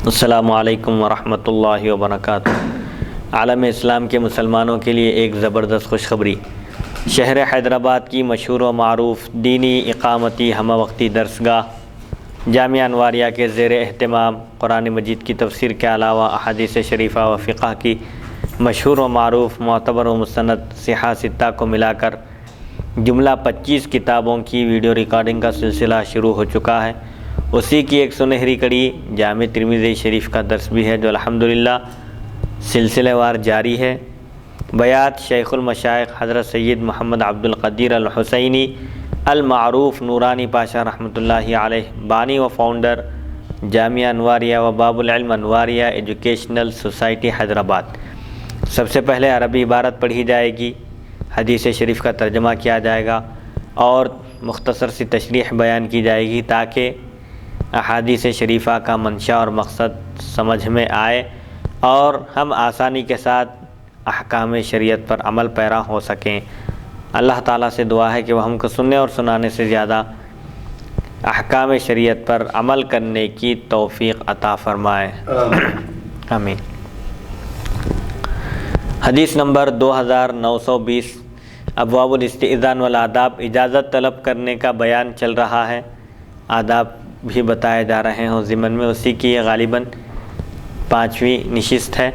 السلام علیکم ورحمۃ اللہ وبرکاتہ۔ عالم اسلام کے مسلمانوں کے لیے ایک زبردست خوشخبری۔ شہر حیدرآباد کی مشہور و معروف دینی اقامتی ہمہ وقتی درسگاہ جامعہ انواریہ کے زیر اہتمام قرآن مجید کی تفسیر کے علاوہ احادیث شریفہ و فقہ کی مشہور و معروف معتبر و مستند صحاح ستہ کو ملا کر جملہ 25 کتابوں کی ویڈیو ریکارڈنگ کا سلسلہ شروع ہو چکا ہے۔ اسی کی ایک سنہری کڑی جامع ترمذی شریف کا درس بھی ہے، جو الحمدللہ سلسلہ وار جاری ہے۔ بیات شیخ المشائخ حضرت سید محمد عبد القدیر الحسینی المعروف نورانی پاشا رحمۃ اللہ علیہ، بانی و فاؤنڈر جامعہ انواریہ و باب العلم انواریہ ایجوکیشنل سوسائٹی حیدرآباد۔ سب سے پہلے عربی عبارت پڑھی جائے گی، حدیث شریف کا ترجمہ کیا جائے گا اور مختصر سی تشریح بیان کی جائے گی تاکہ احادیث شریفہ کا منشا اور مقصد سمجھ میں آئے اور ہم آسانی کے ساتھ احکام شریعت پر عمل پیرا ہو سکیں۔ اللہ تعالیٰ سے دعا ہے کہ وہ ہم کو سننے اور سنانے سے زیادہ احکام شریعت پر عمل کرنے کی توفیق عطا فرمائے، آمین۔ حدیث نمبر 2920، ابواب الاستئذان والآداب، اجازت طلب کرنے کا بیان چل رہا ہے، آداب بھی بتائے جا رہے ہیں ضمن میں، اسی کی یہ غالباً 5ویں نشست ہے۔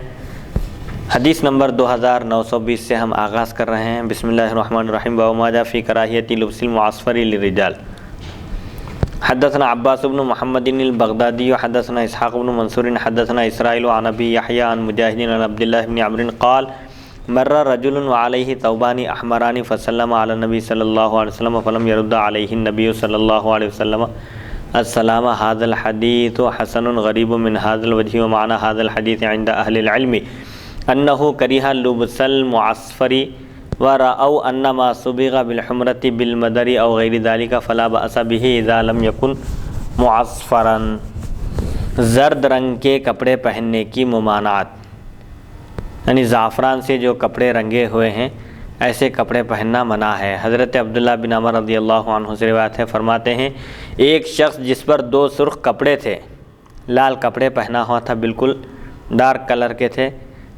حدیث نمبر 2920 سے ہم آغاز کر رہے ہیں۔ بسم اللہ الرحمن الرحیم۔ باب ما جاء فی کراہیۃ لبس المعصفر للرجال۔ حدثنا عباس بن محمد البغدادی حدثنا اسحاق بن منصور حدثنا اسرائیل عن ابی یحییٰ عن مجاہد عن عبد اللہ بن عمرو قال مر رجل وعلیہ ثوبان احمران فسلم علی النبی صلی اللہ علیہ وسلم فلم يرد علیہ النبی صلی اللہ علیہ وسلم السلام۔ هذا الحديث حسن غريب من هذا الوجه، ومعنى هذا الحديث عند أهل العلم أنه كره لبس المعصفر ورأوا أن ما صبغ بالحمرة بالمدر أو غير ذلك فلا بأس به إذا لم يكن معصفرا۔ زرد رنگ کے کپڑے پہننے کی ممانعت، یعنی زعفران سے جو کپڑے رنگے ہوئے ہیں ایسے کپڑے پہننا منع ہے۔ حضرت عبداللہ بن عمر رضی اللہ عنہ سے روایت ہے، فرماتے ہیں ایک شخص جس پر 2 سرخ کپڑے تھے، لال کپڑے پہنا ہوا تھا، بالکل ڈارک کلر کے تھے،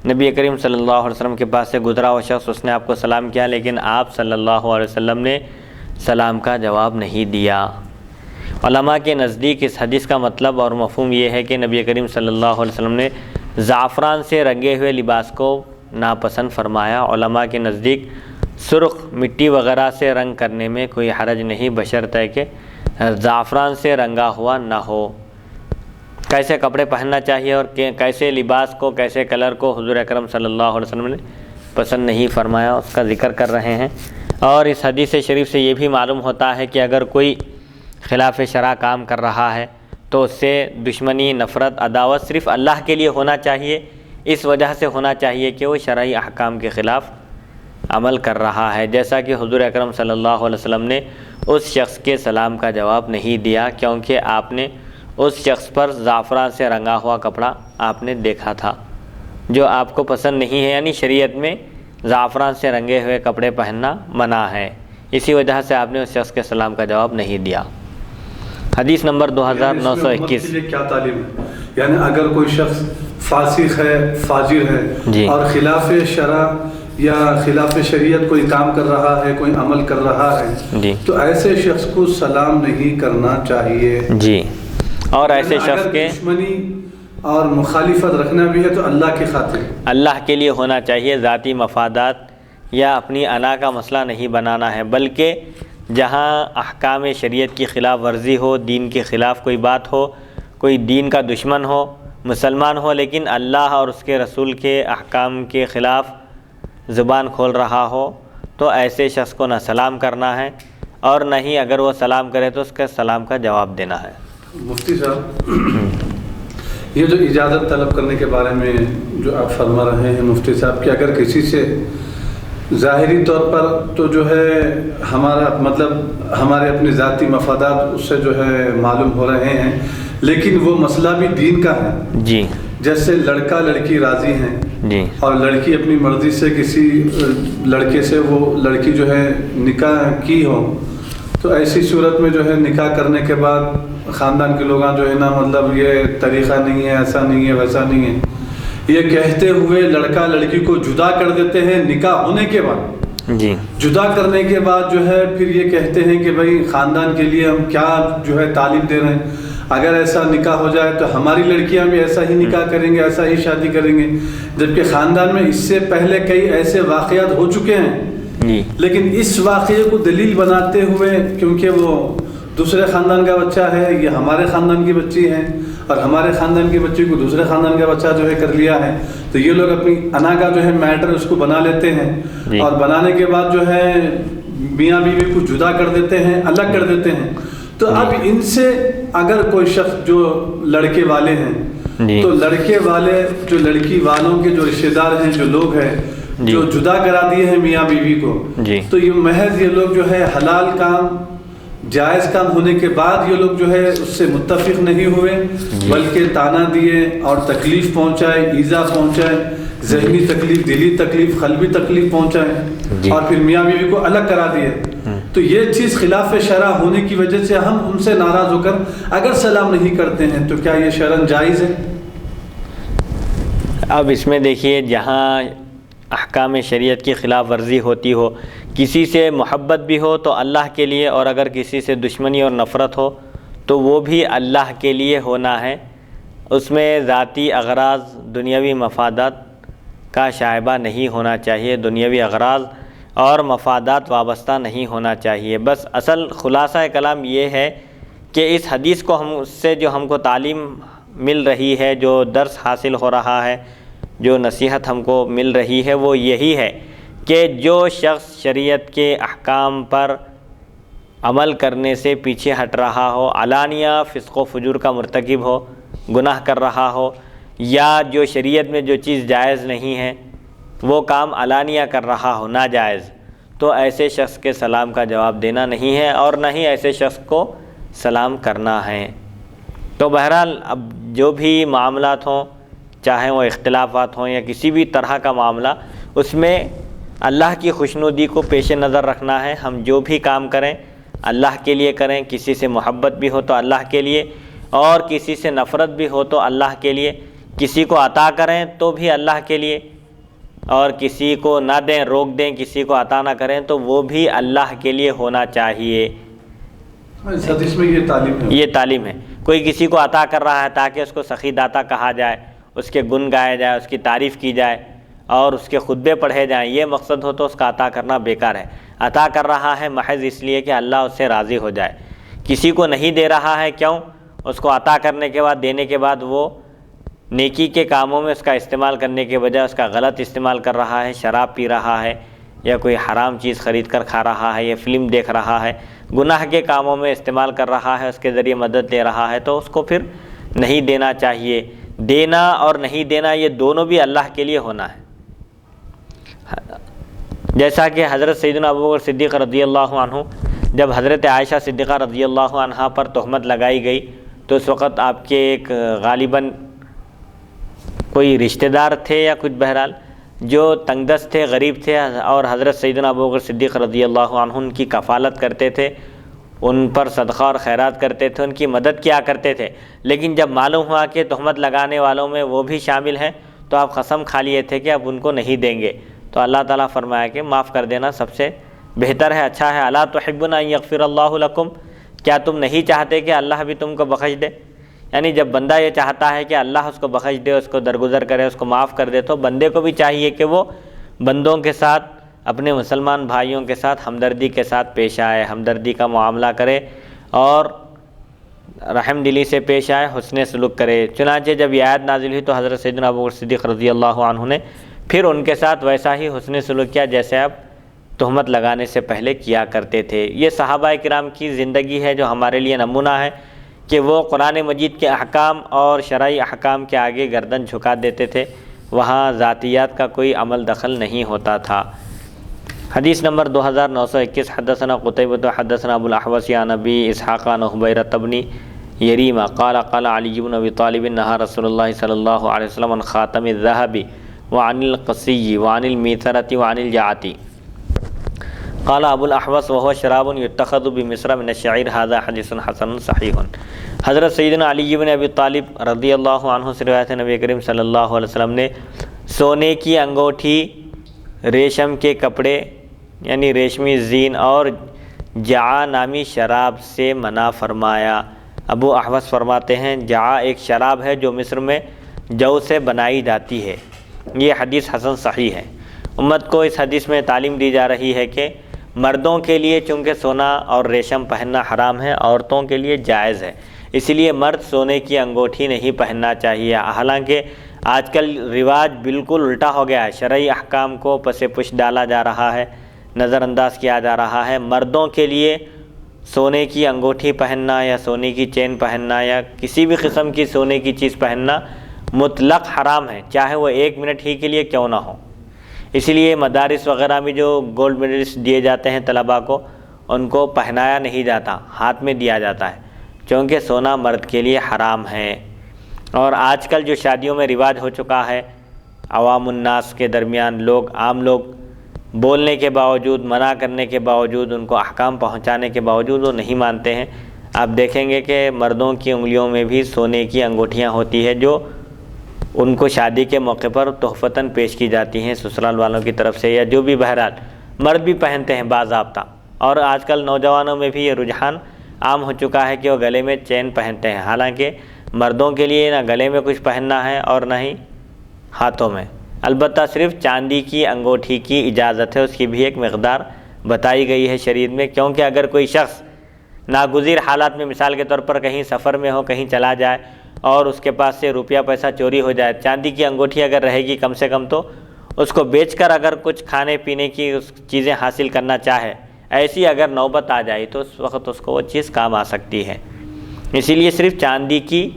نبی کریم صلی اللہ علیہ وسلم کے پاس سے گزرا وہ شخص، اس نے آپ کو سلام کیا لیکن آپ صلی اللہ علیہ وسلم نے سلام کا جواب نہیں دیا۔ علماء کے نزدیک اس حدیث کا مطلب اور مفہوم یہ ہے کہ نبی کریم صلی اللہ علیہ وسلم نے زعفران سے رنگے ہوئے لباس کو ناپسند فرمایا۔ علماء کے نزدیک سرخ مٹی وغیرہ سے رنگ کرنے میں کوئی حرج نہیں، بشرطے کہ زعفران سے رنگا ہوا نہ ہو۔ کیسے کپڑے پہننا چاہیے اور کیسے لباس کو، کیسے کلر کو حضور اکرم صلی اللہ علیہ وسلم نے پسند نہیں فرمایا، اس کا ذکر کر رہے ہیں۔ اور اس حدیث شریف سے یہ بھی معلوم ہوتا ہے کہ اگر کوئی خلاف شرع کام کر رہا ہے تو اس سے دشمنی، نفرت، عداوت صرف اللہ کے لیے ہونا چاہیے، اس وجہ سے ہونا چاہیے کہ وہ شرعی احکام کے خلاف عمل کر رہا ہے، جیسا کہ حضور اکرم صلی اللہ علیہ وسلم نے اس شخص کے سلام کا جواب نہیں دیا کیونکہ آپ نے اس شخص پر زعفران سے رنگا ہوا کپڑا آپ نے دیکھا تھا جو آپ کو پسند نہیں ہے، یعنی شریعت میں زعفران سے رنگے ہوئے کپڑے پہننا منع ہے، اسی وجہ سے آپ نے اس شخص کے سلام کا جواب نہیں دیا۔ حدیث نمبر 2921۔ کیا تعلیم ہے؟ یعنی اگر کوئی شخص فاسق ہے، فاجر ہے اور خلاف شرع یا خلاف شریعت کوئی کام کر رہا ہے، کوئی عمل کر رہا ہے تو ایسے شخص کو سلام نہیں کرنا چاہیے جی۔ اور ایسے شخص کے دشمنی اور مخالفت رکھنا بھی ہے تو اللہ کی خاطر، اللہ کے لیے ہونا چاہیے، ذاتی مفادات یا اپنی انا کا مسئلہ نہیں بنانا ہے، بلکہ جہاں احکام شریعت کی خلاف ورزی ہو، دین کے خلاف کوئی بات ہو، کوئی دین کا دشمن ہو، مسلمان ہو لیکن اللہ اور اس کے رسول کے احکام کے خلاف زبان کھول رہا ہو تو ایسے شخص کو نہ سلام کرنا ہے اور نہ ہی اگر وہ سلام کرے تو اس کے سلام کا جواب دینا ہے۔ مفتی صاحب، یہ جو اجازت طلب کرنے کے بارے میں جو آپ فرما رہے ہیں مفتی صاحب کہ اگر کسی سے ظاہری طور پر تو جو ہے ہمارا مطلب ہمارے اپنے ذاتی مفادات اس سے جو ہے معلوم ہو رہے ہیں لیکن وہ مسئلہ بھی دین کا ہے جی، جیسے لڑکا لڑکی راضی ہیں جی اور لڑکی اپنی مرضی سے کسی لڑکے سے وہ لڑکی جو ہے نکاح کی ہو تو ایسی صورت میں جو ہے نکاح کرنے کے بعد خاندان کے لوگ جو ہے نا مطلب یہ طریقہ نہیں ہے، ایسا نہیں ہے، ویسا نہیں ہے، یہ کہتے ہوئے لڑکا لڑکی کو جدا کر دیتے ہیں نکاح ہونے کے بعد۔ جی، جدا کرنے کے بعد جو ہے پھر یہ کہتے ہیں کہ بھائی خاندان کے لیے ہم کیا جو ہے تعلیم دے رہے ہیں، اگر ایسا نکاح ہو جائے تو ہماری لڑکیاں بھی ایسا ہی نکاح کریں گے، ایسا ہی شادی کریں گے، جبکہ خاندان میں اس سے پہلے کئی ایسے واقعات ہو چکے ہیں۔ جی، لیکن اس واقعے کو دلیل بناتے ہوئے، کیونکہ وہ دوسرے خاندان کا بچہ ہے، یہ ہمارے خاندان کی بچی ہے اور ہمارے خاندان کی بچی کو دوسرے خاندان کا بچہ جو ہے کر لیا ہے، تو یہ لوگ اپنی انا کا جو ہے میٹر اس کو بنا لیتے ہیں، اور بنانے کے بعد جو ہے میاں بیوی کو جدا کر دیتے ہیں، الگ کر دیتے ہیں۔ تو اب ان سے اگر کوئی شخص جو لڑکے والے ہیں، تو لڑکے والے جو لڑکی والوں کے جو رشتہ دار ہیں، جو لوگ ہیں جو جدا کرا دیے ہیں میاں بیوی کو، تو یہ محض یہ لوگ جو ہے حلال کام، جائز کام ہونے کے بعد یہ لوگ جو ہے اس سے متفق نہیں ہوئے، بلکہ تانا دیے اور تکلیف پہنچائے، ایذا پہنچائے، ذہنی تکلیف، دلی تکلیف، قلبی تکلیف پہنچائے، اور پھر میاں بیوی کو الگ کرا دیے۔ تو یہ چیز خلاف شرع ہونے کی وجہ سے ہم ان سے ناراض ہو کر اگر سلام نہیں کرتے ہیں تو کیا یہ شرعاً جائز ہے؟ اب اس میں دیکھیے، جہاں احکام شریعت کی خلاف ورزی ہوتی ہو، کسی سے محبت بھی ہو تو اللہ کے لیے، اور اگر کسی سے دشمنی اور نفرت ہو تو وہ بھی اللہ کے لیے ہونا ہے، اس میں ذاتی اغراض، دنیاوی مفادات کا شائبہ نہیں ہونا چاہیے، دنیاوی اغراض اور مفادات وابستہ نہیں ہونا چاہیے۔ بس اصل خلاصہ کلام یہ ہے کہ اس حدیث کو ہم سے جو ہم کو تعلیم مل رہی ہے، جو درس حاصل ہو رہا ہے، جو نصیحت ہم کو مل رہی ہے، وہ یہی ہے کہ جو شخص شریعت کے احکام پر عمل کرنے سے پیچھے ہٹ رہا ہو، علانیہ فسق و فجور کا مرتکب ہو، گناہ کر رہا ہو، یا جو شریعت میں جو چیز جائز نہیں ہے وہ کام علانیہ کر رہا ہو، ناجائز، تو ایسے شخص کے سلام کا جواب دینا نہیں ہے، اور نہ ہی ایسے شخص کو سلام کرنا ہے۔ تو بہرحال اب جو بھی معاملات ہوں، چاہے وہ اختلافات ہوں یا کسی بھی طرح کا معاملہ، اس میں اللہ کی خوشنودی کو پیش نظر رکھنا ہے۔ ہم جو بھی کام کریں اللہ کے لیے کریں، کسی سے محبت بھی ہو تو اللہ کے لیے، اور کسی سے نفرت بھی ہو تو اللہ کے لیے، کسی کو عطا کریں تو بھی اللہ کے لیے، اور کسی کو نہ دیں، روک دیں، کسی کو عطا نہ کریں تو وہ بھی اللہ کے لیے ہونا چاہیے۔ اس حدیث میں یہ تعلیم ہے، یہ تعلیم ہے۔ کوئی کسی کو عطا کر رہا ہے تاکہ اس کو سخی داتا کہا جائے، اس کے گن گائے جائے، اس کی تعریف کی جائے اور اس کے خطبے پڑھے جائیں، یہ مقصد ہو تو اس کا عطا کرنا بیکار ہے۔ عطا کر رہا ہے محض اس لیے کہ اللہ اس سے راضی ہو جائے۔ کسی کو نہیں دے رہا ہے، کیوں؟ اس کو عطا کرنے کے بعد، دینے کے بعد وہ نیکی کے کاموں میں اس کا استعمال کرنے کے بجائے اس کا غلط استعمال کر رہا ہے، شراب پی رہا ہے، یا کوئی حرام چیز خرید کر کھا رہا ہے، یا فلم دیکھ رہا ہے، گناہ کے کاموں میں استعمال کر رہا ہے، اس کے ذریعے مدد لے رہا ہے، تو اس کو پھر نہیں دینا چاہیے۔ دینا اور نہیں دینا یہ دونوں بھی اللہ کے لیے ہونا ہے۔ جیسا کہ حضرت سیدنا ابوبکر صدیق رضی اللہ عنہ، جب حضرت عائشہ صدیقہ رضی اللہ عنہا پر تہمت لگائی گئی تو اس وقت آپ کے ایک غالباً کوئی رشتہ دار تھے یا کچھ، بہرحال جو تنگ دست تھے، غریب تھے، اور حضرت سیدنا ابوبکر صدیق رضی اللہ عنہ ان کی کفالت کرتے تھے، ان پر صدقہ اور خیرات کرتے تھے، ان کی مدد کیا کرتے تھے۔ لیکن جب معلوم ہوا کہ تہمت لگانے والوں میں وہ بھی شامل ہیں تو آپ قسم کھا لیے تھے کہ اب ان کو نہیں دیں گے۔ تو اللہ تعالیٰ فرمایا کہ معاف کر دینا سب سے بہتر ہے، اچھا ہے۔ الا تحبون ان یغفر اللہ لکم، کیا تم نہیں چاہتے کہ اللہ بھی تم کو بخش دے؟ یعنی جب بندہ یہ چاہتا ہے کہ اللہ اس کو بخش دے، اس کو درگزر کرے، اس کو معاف کر دے، تو بندے کو بھی چاہیے کہ وہ بندوں کے ساتھ، اپنے مسلمان بھائیوں کے ساتھ ہمدردی کے ساتھ پیش آئے، ہمدردی کا معاملہ کرے اور رحم دلی سے پیش آئے، حسن سلوک کرے۔ چنانچہ جب یہ آیت نازل ہوئی تو حضرت سیدنا ابوبکر صدیق رضی اللہ عنہ نے پھر ان کے ساتھ ویسا ہی حسن سلوک کیا جیسے آپ تہمت لگانے سے پہلے کیا کرتے تھے۔ یہ صحابہ کرام کی زندگی ہے جو ہمارے لیے نمونہ ہے کہ وہ قرآن مجید کے احکام اور شرعی احکام کے آگے گردن جھکا دیتے تھے، وہاں ذاتیات کا کوئی عمل دخل نہیں ہوتا تھا۔ حدیث نمبر 2921، حدثنا قتیبۃ حدثنا ابو الاحوص عن ابی اسحاق عن حبیرۃ بن یریمہ قال قال علی بن ابی طالب نہى رسول اللہ صلی اللہ علیہ وسلم عن خاتم الذهب وعن القصی وعن المیثرۃ وعن الجعۃ۔ قال ابو الاحوص وهو شراب يتخذ بمصر من الشعير هذا حدیث حسن صحیح۔ حضرت سیدنا علی بن ابی طالب رضی اللہ عنہ سے روایت ہے، نبی کریم صلی اللہ علیہ وسلم نے سونے کی انگوٹھی، ریشم کے کپڑے یعنی ریشمی زین اور جعا نامی شراب سے منع فرمایا۔ ابو احوص فرماتے ہیں جعا ایک شراب ہے جو مصر میں جو سے بنائی جاتی ہے۔ یہ حدیث حسن صحیح ہے۔ امت کو اس حدیث میں تعلیم دی جا رہی ہے کہ مردوں کے لیے چونکہ سونا اور ریشم پہننا حرام ہے، عورتوں کے لیے جائز ہے، اس لیے مرد سونے کی انگوٹھی نہیں پہننا چاہیے۔ حالانکہ آج کل رواج بالکل الٹا ہو گیا ہے، شرعی احکام کو پس پش ڈالا جا رہا ہے، نظر انداز کیا جا رہا ہے۔ مردوں کے لیے سونے کی انگوٹھی پہننا یا سونے کی چین پہننا یا کسی بھی قسم کی سونے کی چیز پہننا مطلق حرام ہے، چاہے وہ 1 منٹ ہی کے لیے کیوں نہ ہو۔ اسی لیے مدارس وغیرہ میں جو گولڈ میڈلسٹ دیے جاتے ہیں طلباء کو، ان کو پہنایا نہیں جاتا، ہاتھ میں دیا جاتا ہے، چونکہ سونا مرد کے لیے حرام ہے۔ اور آج کل جو شادیوں میں رواج ہو چکا ہے، عوام الناس کے درمیان عام لوگ بولنے کے باوجود، منع کرنے کے باوجود، ان کو احکام پہنچانے کے باوجود وہ نہیں مانتے ہیں۔ آپ دیکھیں گے کہ مردوں کی انگلیوں میں بھی سونے کی انگوٹھیاں ہوتی ہے جو ان کو شادی کے موقع پر تحفتاً پیش کی جاتی ہیں سسرال والوں کی طرف سے، یا جو بھی بہرحال مرد بھی پہنتے ہیں باضابطہ۔ اور آج کل نوجوانوں میں بھی یہ رجحان عام ہو چکا ہے کہ وہ گلے میں چین پہنتے ہیں، حالانکہ مردوں کے لیے نہ گلے میں کچھ پہننا ہے اور نہ ہی ہاتھوں میں، البتہ صرف چاندی کی انگوٹھی کی اجازت ہے، اس کی بھی ایک مقدار بتائی گئی ہے شریعت میں، کیونکہ اگر کوئی شخص ناگزیر حالات میں مثال کے طور پر کہیں سفر میں ہو، کہیں چلا جائے اور اس کے پاس سے روپیہ پیسہ چوری ہو جائے، چاندی کی انگوٹھی اگر رہے گی کم سے کم تو اس کو بیچ کر اگر کچھ کھانے پینے کی چیزیں حاصل کرنا چاہے، ایسی اگر نوبت آ جائے تو اس وقت اس کو وہ چیز کام آ سکتی ہے۔ اسی لیے صرف چاندی کی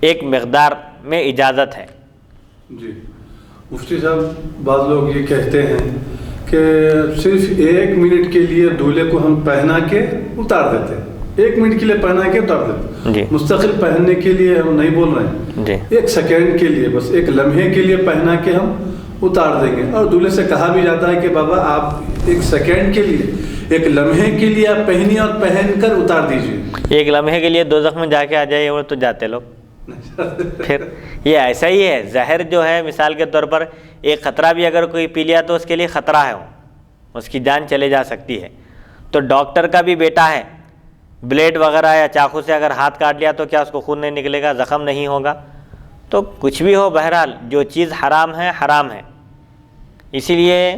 ایک مقدار میں اجازت ہے۔ جی مفتی صاحب، بعض لوگ یہ کہتے ہیں کہ صرف 1 منٹ کے لیے دولہے کو ہم پہنا کے اتار دیتے ہیں، 1 منٹ کے لیے پہنا کے اتار دیتے، جی مستقل پہننے کے لیے ہم نہیں بول رہے ہیں، جی 1 سیکنڈ کے لیے، بس 1 لمحے کے لیے پہنا کے ہم اتار دیں گے۔ اور دولہے سے کہا بھی جاتا ہے کہ بابا آپ 1 سیکنڈ کے لیے، 1 لمحے کے لیے آپ پہنیے اور پہن کر اتار دیجیے۔ 1 لمحے کے لیے دوزخ میں جا کے آ جائے وہ تو جاتے لوگ۔ پھر یہ ایسا ہی ہے، زہر جو ہے مثال کے طور پر ایک خطرہ بھی اگر کوئی پی لیا تو اس کے لیے خطرہ ہے، اس کی جان چلے جا سکتی ہے۔ تو ڈاکٹر کا بھی بیٹا ہے، بلیڈ وغیرہ یا چاقو سے اگر ہاتھ کاٹ لیا تو کیا اس کو خون نہیں نکلے گا، زخم نہیں ہوگا؟ تو کچھ بھی ہو، بہرحال جو چیز حرام ہے حرام ہے۔ اسی لیے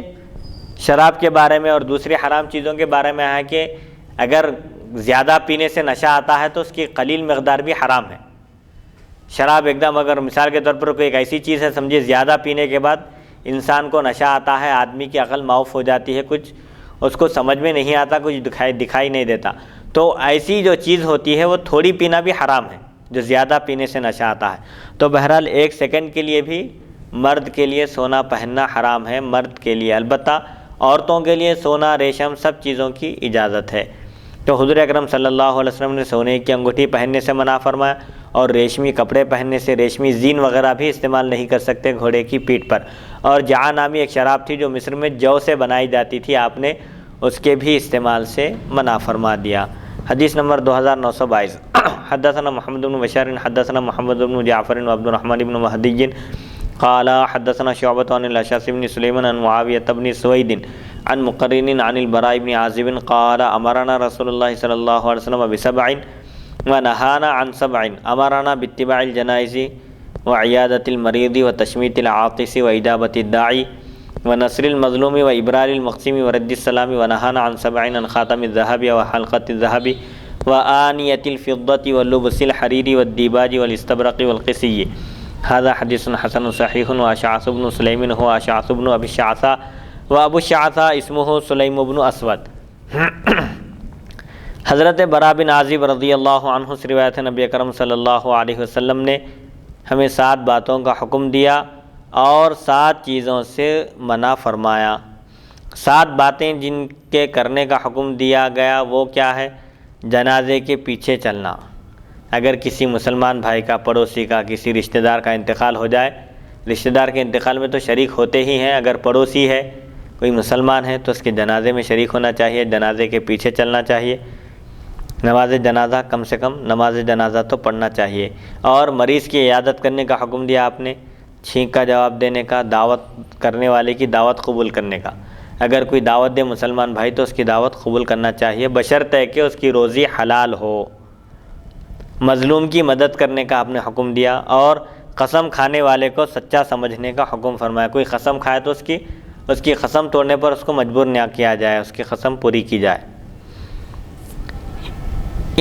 شراب کے بارے میں اور دوسری حرام چیزوں کے بارے میں ہے کہ اگر زیادہ پینے سے نشہ آتا ہے تو اس کی قلیل مقدار بھی حرام ہے۔ شراب ایک دم اگر مثال کے طور پر کوئی ایک ایسی چیز ہے، سمجھے زیادہ پینے کے بعد انسان کو نشہ آتا ہے، آدمی کی عقل معاف ہو جاتی ہے، کچھ اس کو سمجھ میں نہیں آتا، کچھ دکھائی نہیں دیتا، تو ایسی جو چیز ہوتی ہے وہ تھوڑی پینا بھی حرام ہے، جو زیادہ پینے سے نشہ آتا ہے۔ تو بہرحال 1 سیکنڈ کے لیے بھی مرد کے لیے سونا پہننا حرام ہے، مرد کے لیے، البتہ عورتوں کے لیے سونا، ریشم، سب چیزوں کی اجازت ہے۔ تو حضور اکرم صلی اللہ علیہ وسلم نے سونے کی انگوٹھی پہننے سے منع فرمایا، اور ریشمی کپڑے پہننے سے، ریشمی زین وغیرہ بھی استعمال نہیں کر سکتے گھوڑے کی پیٹھ پر۔ اور جعا نامی ایک شراب تھی جو مصر میں جو سے بنائی جاتی تھی، آپ نے اس کے بھی استعمال سے منع فرما دیا۔ حدیث نمبر 2922 حدثنا محمد بن بشار حدثنا محمد بن جعفر وعبد الرحمن بن مہدی قال حدثنا شعبة عن الاشعث بن سليمان عن معاوية بن سويد عن مقرن عن البراء بن عازب قال امرنا رسول الله صلى الله عليه وسلم ب7 ونهانا عن 7، امرنا باتباع الجنائز وعيادة المريض وتشميت العاطس وإجابة الداعي ونصر المظلوم وإبرار المقسم ورد السلام، ونهانا عن 7 عن خاتم الذهب وحلقة الذهب وآنية الفضة واللبس الحرير والديباج والاستبرق والقسي۔ هذا حديث حسن صحيح۔ وأشعث بن سليم هو أشعث بن أبي الشعثاء وأبو الشعثاء اسمه سليم بن أسود۔ حضرت براء بن عازب رضی اللہ عنہ سے روایت ہے، نبی اکرم صلی اللہ علیہ وسلم نے ہمیں 7 باتوں کا حکم دیا اور 7 چیزوں سے منع فرمایا۔ 7 باتیں جن کے کرنے کا حکم دیا گیا وہ کیا ہے؟ جنازے کے پیچھے چلنا، اگر کسی مسلمان بھائی کا، پڑوسی کا، کسی رشتہ دار کا انتقال ہو جائے، رشتہ دار کے انتقال میں تو شریک ہوتے ہی ہیں، اگر پڑوسی ہے، کوئی مسلمان ہے تو اس کے جنازے میں شریک ہونا چاہیے، جنازے کے پیچھے چلنا چاہیے، نماز جنازہ کم سے کم نماز جنازہ تو پڑھنا چاہیے، اور مریض کی عیادت کرنے کا حکم دیا آپ نے، چھینک کا جواب دینے کا، دعوت کرنے والے کی دعوت قبول کرنے کا۔ اگر کوئی دعوت دے مسلمان بھائی تو اس کی دعوت قبول کرنا چاہیے، بشرطے کہ اس کی روزی حلال ہو۔ مظلوم کی مدد کرنے کا آپ نے حکم دیا، اور قسم کھانے والے کو سچا سمجھنے کا حکم فرمایا۔ کوئی قسم کھائے تو اس کی قسم توڑنے پر اس کو مجبور نہ کیا جائے، اس کی قسم پوری کی جائے۔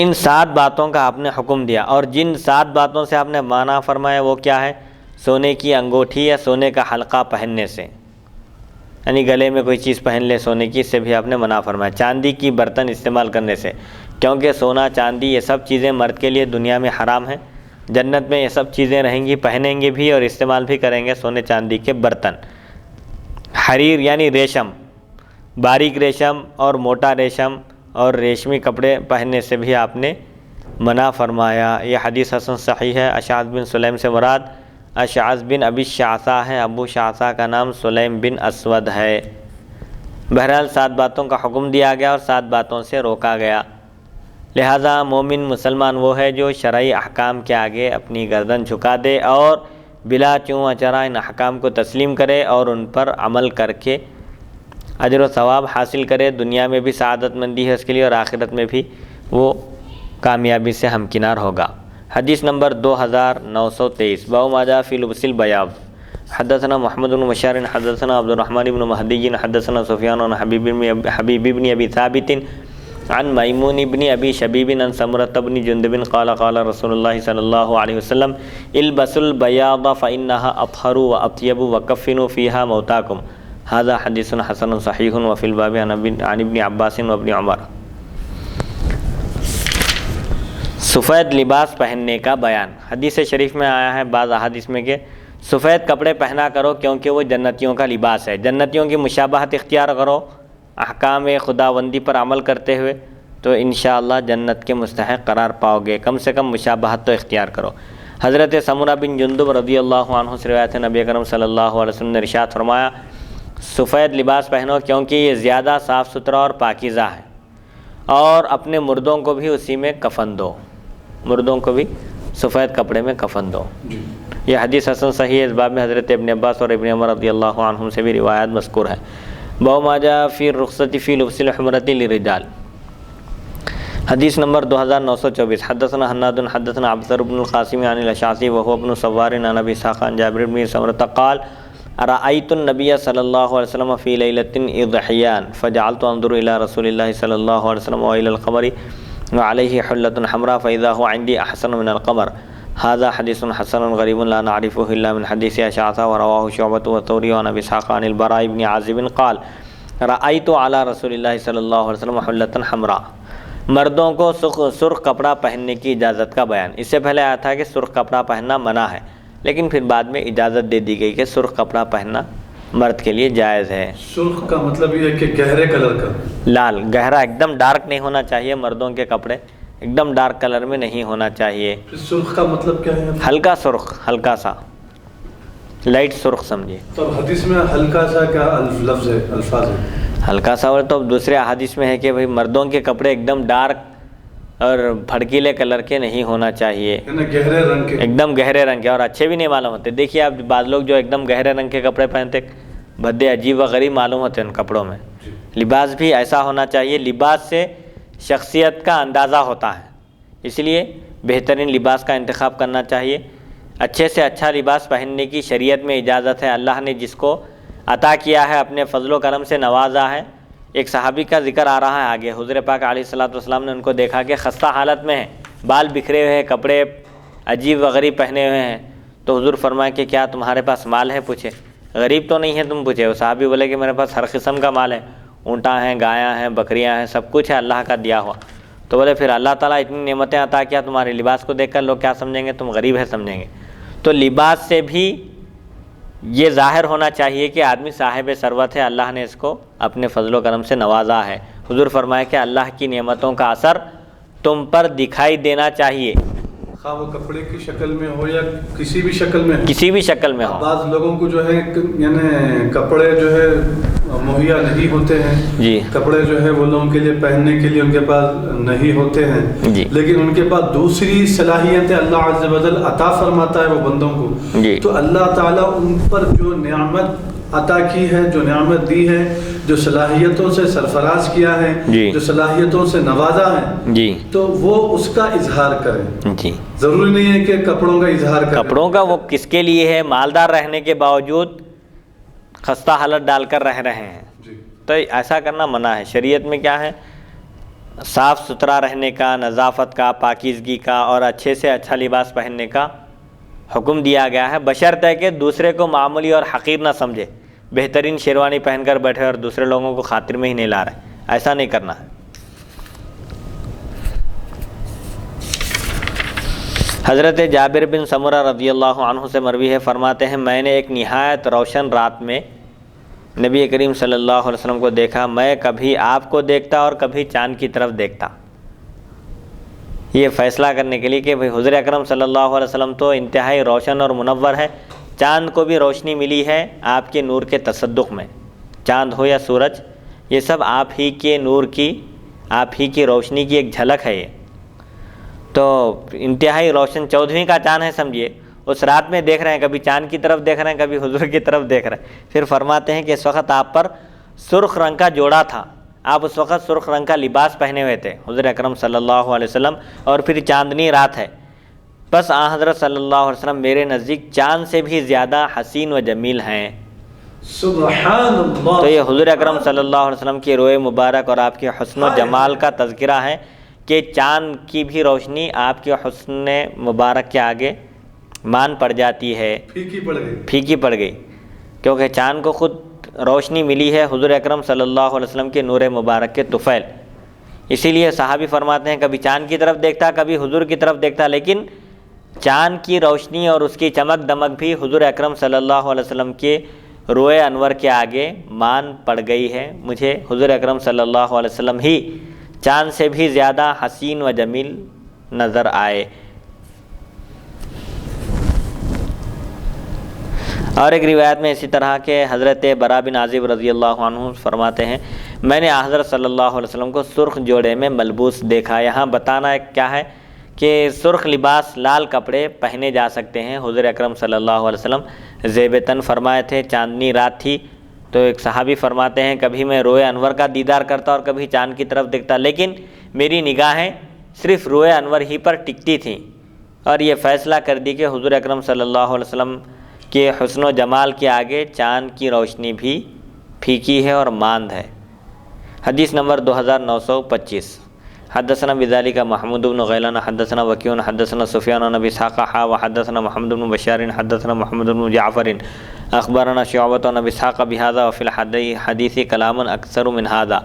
ان 7 باتوں کا آپ نے حکم دیا، اور جن 7 باتوں سے آپ نے منع فرمایا وہ کیا ہے؟ سونے کی انگوٹھی یا سونے کا حلقہ پہننے سے، یعنی گلے میں کوئی چیز پہن لے سونے کی، اس سے بھی آپ نے منع فرمایا۔ چاندی کی برتن استعمال کرنے سے، کیونکہ سونا چاندی یہ سب چیزیں مرد کے لیے دنیا میں حرام ہیں، جنت میں یہ سب چیزیں رہیں گی، پہنیں گے بھی اور استعمال بھی کریں گے سونے چاندی کے برتن۔ حریر یعنی ریشم، باریک ریشم اور موٹا ریشم اور ریشمی کپڑے پہننے سے بھی آپ نے منع فرمایا۔ یہ حدیث حسن صحیح ہے۔ اشعث بن سلیم سے مراد اشعث بن ابی شعثا ہے، ابو شعثا کا نام سلیم بن اسود ہے۔ بہرحال 7 باتوں کا حکم دیا گیا اور 7 باتوں سے روکا گیا، لہٰذا مومن مسلمان وہ ہے جو شرعی احکام کے آگے اپنی گردن جھکا دے اور بلا چوں اچرا ان احکام کو تسلیم کرے اور ان پر عمل کر کے اجر و ثواب حاصل کرے۔ دنیا میں بھی سعادت مندی ہے اس کے لیے، اور آخرت میں بھی وہ کامیابی سے ہمکنار ہوگا۔ حدیث نمبر 2923، باب ما جاء فی لبس البیاض۔ حدثنا محمد بن بشار حدثنا عبد الرحمن بن مہدی حدثنا سفیان عن حبیب بن ابی ثابت عن میمون بن ابی شبیب عن سمرة بن جندب قال قال رسول اللہ صلی اللہ علیہ وسلم البسوا البیاض فإنها اطہر واطیب وکفنوا فیہا موتاکم۔ هذا حدیث حسن صحیح وفی الباب عن ابن عباس وابن عمر۔ سفید لباس پہننے کا بیان۔ حدیث شریف میں آیا ہے بعض احادیث میں کہ سفید کپڑے پہنا کرو کیونکہ وہ جنتیوں کا لباس ہے، جنتیوں کی مشابہت اختیار کرو احکام خداوندی پر عمل کرتے ہوئے تو انشاءاللہ جنت کے مستحق قرار پاؤ گے، کم سے کم مشابہت تو اختیار کرو۔ حضرت سمرہ بن جندب رضی اللہ عنہ سے روایت ہے، نبی اکرم صلی اللہ علیہ وسلم نے ارشاد فرمایا سفید لباس پہنو کیونکہ یہ زیادہ صاف ستھرا اور پاکیزہ ہے، اور اپنے مردوں کو بھی اسی میں کفن دو، مردوں کو بھی سفید کپڑے میں کفن دو۔ یہ حدیث حسن صحیح ہے۔ اس باب میں حضرت ابن عباس اور ابن عمر رضی اللہ عنہم سے بھی روایات مذکور ہے۔ باب ما جاء فی الرخصۃ فی لبس الحمرۃ للرجال۔ حدیث نمبر 2924، حدثنا حناد حدثنا عبدر بن القاسم عن الاشعثی وهو ابن سوار عن ابی اسحاق عن جابر بن سمرۃ قال رأيت النبي صلى الله عليه وسلم في ليلة إضحيان فجعلت أنظر إلى رسول الله صلى الله عليه وسلم وإلى القمر وعليه حلة حمراء فإذا هو عندي أحسن من القمر۔ هذا حديث حسن غريب لا نعرفه إلا من حديث أشعث ورواه شعبة والثوري عن أبي إسحاق عن البراء بن عازب قال رأيت على رسول الله صلى الله عليه وسلم حلة حمراء۔ مردوں کو سرخ کپڑا پہننے کی اجازت کا بیان۔ اس سے پہلے آیا تھا کہ سرخ کپڑا پہننا منع ہے، لیکن پھر بعد میں اجازت دے دی گئی کہ سرخ کپڑا پہننا مرد کے لیے جائز ہے۔ سرخ کا مطلب یہ ہے کہ گہرے کلر کا، لال، گہرا، ایک دم ڈارک نہیں ہونا چاہیے، مردوں کے کپڑے ایک دم ڈارک کلر میں نہیں ہونا چاہیے۔ سرخ کا مطلب کیا ہے؟ ہلکا سرخ، ہلکا سا، لائٹ سرخ سمجھیے۔ تو حدیث میں ہلکا سا کیا لفظ ہے، الفاظ ہے؟ ہلکا سا، اور تو دوسرے احادیث میں ہے کہ بھئی مردوں کے کپڑے ایک دم ڈارک اور بھڑکیلے کلر کے نہیں ہونا چاہیے، گہرے رنگ کے، ایک دم گہرے رنگ کے، اور اچھے بھی نہیں معلوم ہوتے۔ دیکھیے آپ بعض لوگ جو ایک دم گہرے رنگ کے کپڑے پہنتے بھدے عجیب و غریب معلوم ہوتے ہیں ان کپڑوں میں۔ لباس بھی ایسا ہونا چاہیے، لباس سے شخصیت کا اندازہ ہوتا ہے، اس لیے بہترین لباس کا انتخاب کرنا چاہیے۔ اچھے سے اچھا لباس پہننے کی شریعت میں اجازت ہے، اللہ نے جس کو عطا کیا ہے اپنے فضل و کرم سے نوازا ہے۔ ایک صحابی کا ذکر آ رہا ہے آگے، حضور پاک علیہ الصلوۃ والسلام نے ان کو دیکھا کہ خستہ حالت میں ہیں، بال بکھرے ہوئے ہیں، کپڑے عجیب و غریب پہنے ہوئے ہیں، تو حضور فرمایا کہ کیا تمہارے پاس مال ہے؟ پوچھے، غریب تو نہیں ہے تم؟ پوچھے، وہ صحابی بولے کہ میرے پاس ہر قسم کا مال ہے، اونٹاں ہیں، گایاں ہیں، بکریاں ہیں، سب کچھ ہے اللہ کا دیا ہوا۔ تو بولے پھر اللہ تعالیٰ اتنی نعمتیں عطا کیا، تمہارے لباس کو دیکھ کر لوگ کیا سمجھیں گے؟ تم غریب ہے سمجھیں گے۔ تو لباس سے بھی یہ ظاہر ہونا چاہیے کہ آدمی صاحب ثروت ہے، اللہ نے اس کو اپنے فضل و کرم سے نوازا ہے۔ حضور فرمایا کہ اللہ کی نعمتوں کا اثر تم پر دکھائی دینا چاہیے، خواہ وہ کپڑے کی شکل میں ہو یا کسی بھی شکل میں، کسی بھی شکل میں ہو۔ بعض لوگوں کو جو ہے یعنی کپڑے جو ہے مہیا نہیں ہوتے ہیں جی، کپڑے جو ہے وہ لوگوں کے لیے پہننے کے لیے ان کے پاس نہیں ہوتے ہیں جی، لیکن ان کے پاس دوسری صلاحیتیں اللہ عز و جل عطا فرماتا ہے وہ بندوں کو، جی، تو اللہ تعالیٰ ان پر جو نعمت عطا کی ہے، جو نعمت دی ہے، جو صلاحیتوں سے سرفراز کیا ہے، جی، جو صلاحیتوں سے نوازا ہے، جی، تو وہ اس کا اظہار کریں. جی. ضروری نہیں ہے کہ کپڑوں کا اظہار کریں. کپڑوں کا وہ کس کے لیے ہے؟ مالدار رہنے کے باوجود خستہ حالت ڈال کر رہ رہے ہیں، جی تو ایسا کرنا منع ہے. شریعت میں کیا ہے؟ صاف ستھرا رہنے کا، نظافت کا، پاکیزگی کا اور اچھے سے اچھا لباس پہننے کا حکم دیا گیا ہے، بشرطے کہ دوسرے کو معمولی اور حقیر نہ سمجھے. بہترین شیروانی پہن کر بیٹھے اور دوسرے لوگوں کو خاطر میں ہی نہیں لا رہے، ایسا نہیں کرنا ہے. حضرت جابر بن سمرہ رضی اللہ عنہ سے مروی ہے، فرماتے ہیں میں نے ایک نہایت روشن رات میں نبی کریم صلی اللہ علیہ وسلم کو دیکھا. میں کبھی آپ کو دیکھتا اور کبھی چاند کی طرف دیکھتا، یہ فیصلہ کرنے کے لیے کہ بھئی حضور اکرم صلی اللہ علیہ وسلم تو انتہائی روشن اور منور ہے، چاند کو بھی روشنی ملی ہے آپ کے نور کے تصدق میں. چاند ہو یا سورج، یہ سب آپ ہی کے نور کی، آپ ہی کی روشنی کی ایک جھلک ہے. یہ تو انتہائی روشن 14ویں کا چاند ہے سمجھیے. اس رات میں دیکھ رہے ہیں، کبھی چاند کی طرف دیکھ رہے ہیں، کبھی حضور کی طرف دیکھ رہے ہیں. پھر فرماتے ہیں کہ اس وقت آپ پر سرخ رنگ کا جوڑا تھا، آپ اس وقت سرخ رنگ کا لباس پہنے ہوئے تھے حضور اکرم صلی اللہ علیہ وسلم، اور پھر چاندنی رات ہے. بس آن حضرت صلی اللہ علیہ وسلم میرے نزدیک چاند سے بھی زیادہ حسین و جمیل ہیں. سبحان اللہ. تو یہ حضور اکرم صلی اللہ علیہ وسلم کی روئے مبارک اور آپ کے حسن و جمال کا تذکرہ ہے کہ چاند کی بھی روشنی آپ کے حسن مبارک کے آگے مان پڑ جاتی ہے، پھیکی پڑ گئی، کیونکہ چاند کو خود روشنی ملی ہے حضور اکرم صلی اللہ علیہ وسلم کے نور مبارک کے طفیل. اسی لیے صحابی فرماتے ہیں کبھی چاند کی طرف دیکھتا، کبھی حضور کی طرف دیکھتا، لیکن چاند کی روشنی اور اس کی چمک دمک بھی حضور اکرم صلی اللہ علیہ وسلم کے روئے انور کے آگے مان پڑ گئی ہے. مجھے حضور اکرم صلی اللہ علیہ وسلم ہی چاند سے بھی زیادہ حسین و جمیل نظر آئے. اور ایک روایت میں اسی طرح کے حضرت برا بن عازب رضی اللہ عنہ فرماتے ہیں میں نے حضرت صلی اللہ علیہ وسلم کو سرخ جوڑے میں ملبوس دیکھا. یہاں بتانا کیا ہے کہ سرخ لباس، لال کپڑے پہنے جا سکتے ہیں. حضور اکرم صلی اللہ علیہ وسلم زیب تن فرمائے تھے، چاندنی رات تھی. تو ایک صحابی فرماتے ہیں کبھی میں روئے انور کا دیدار کرتا اور کبھی چاند کی طرف دیکھتا، لیکن میری نگاہیں صرف روئے انور ہی پر ٹکتی تھیں، اور یہ فیصلہ کر دی کہ حضور اکرم صلی اللہ علیہ وسلم کے حسن و جمال کے آگے چاند کی روشنی بھی پھیکی ہے اور ماند ہے. حدیث نمبر 2925. حدثنا بذلك محمود بن غیلان حدثنا وکیع حدثنا سفیان عن ابی اسحاق وحدثنا محمد بن بشار حدثنا محمد بن جعفر اخبرنا شعبۃ عن ابی اسحاق بهذا وفي الحديث كلام اكثر من هذا.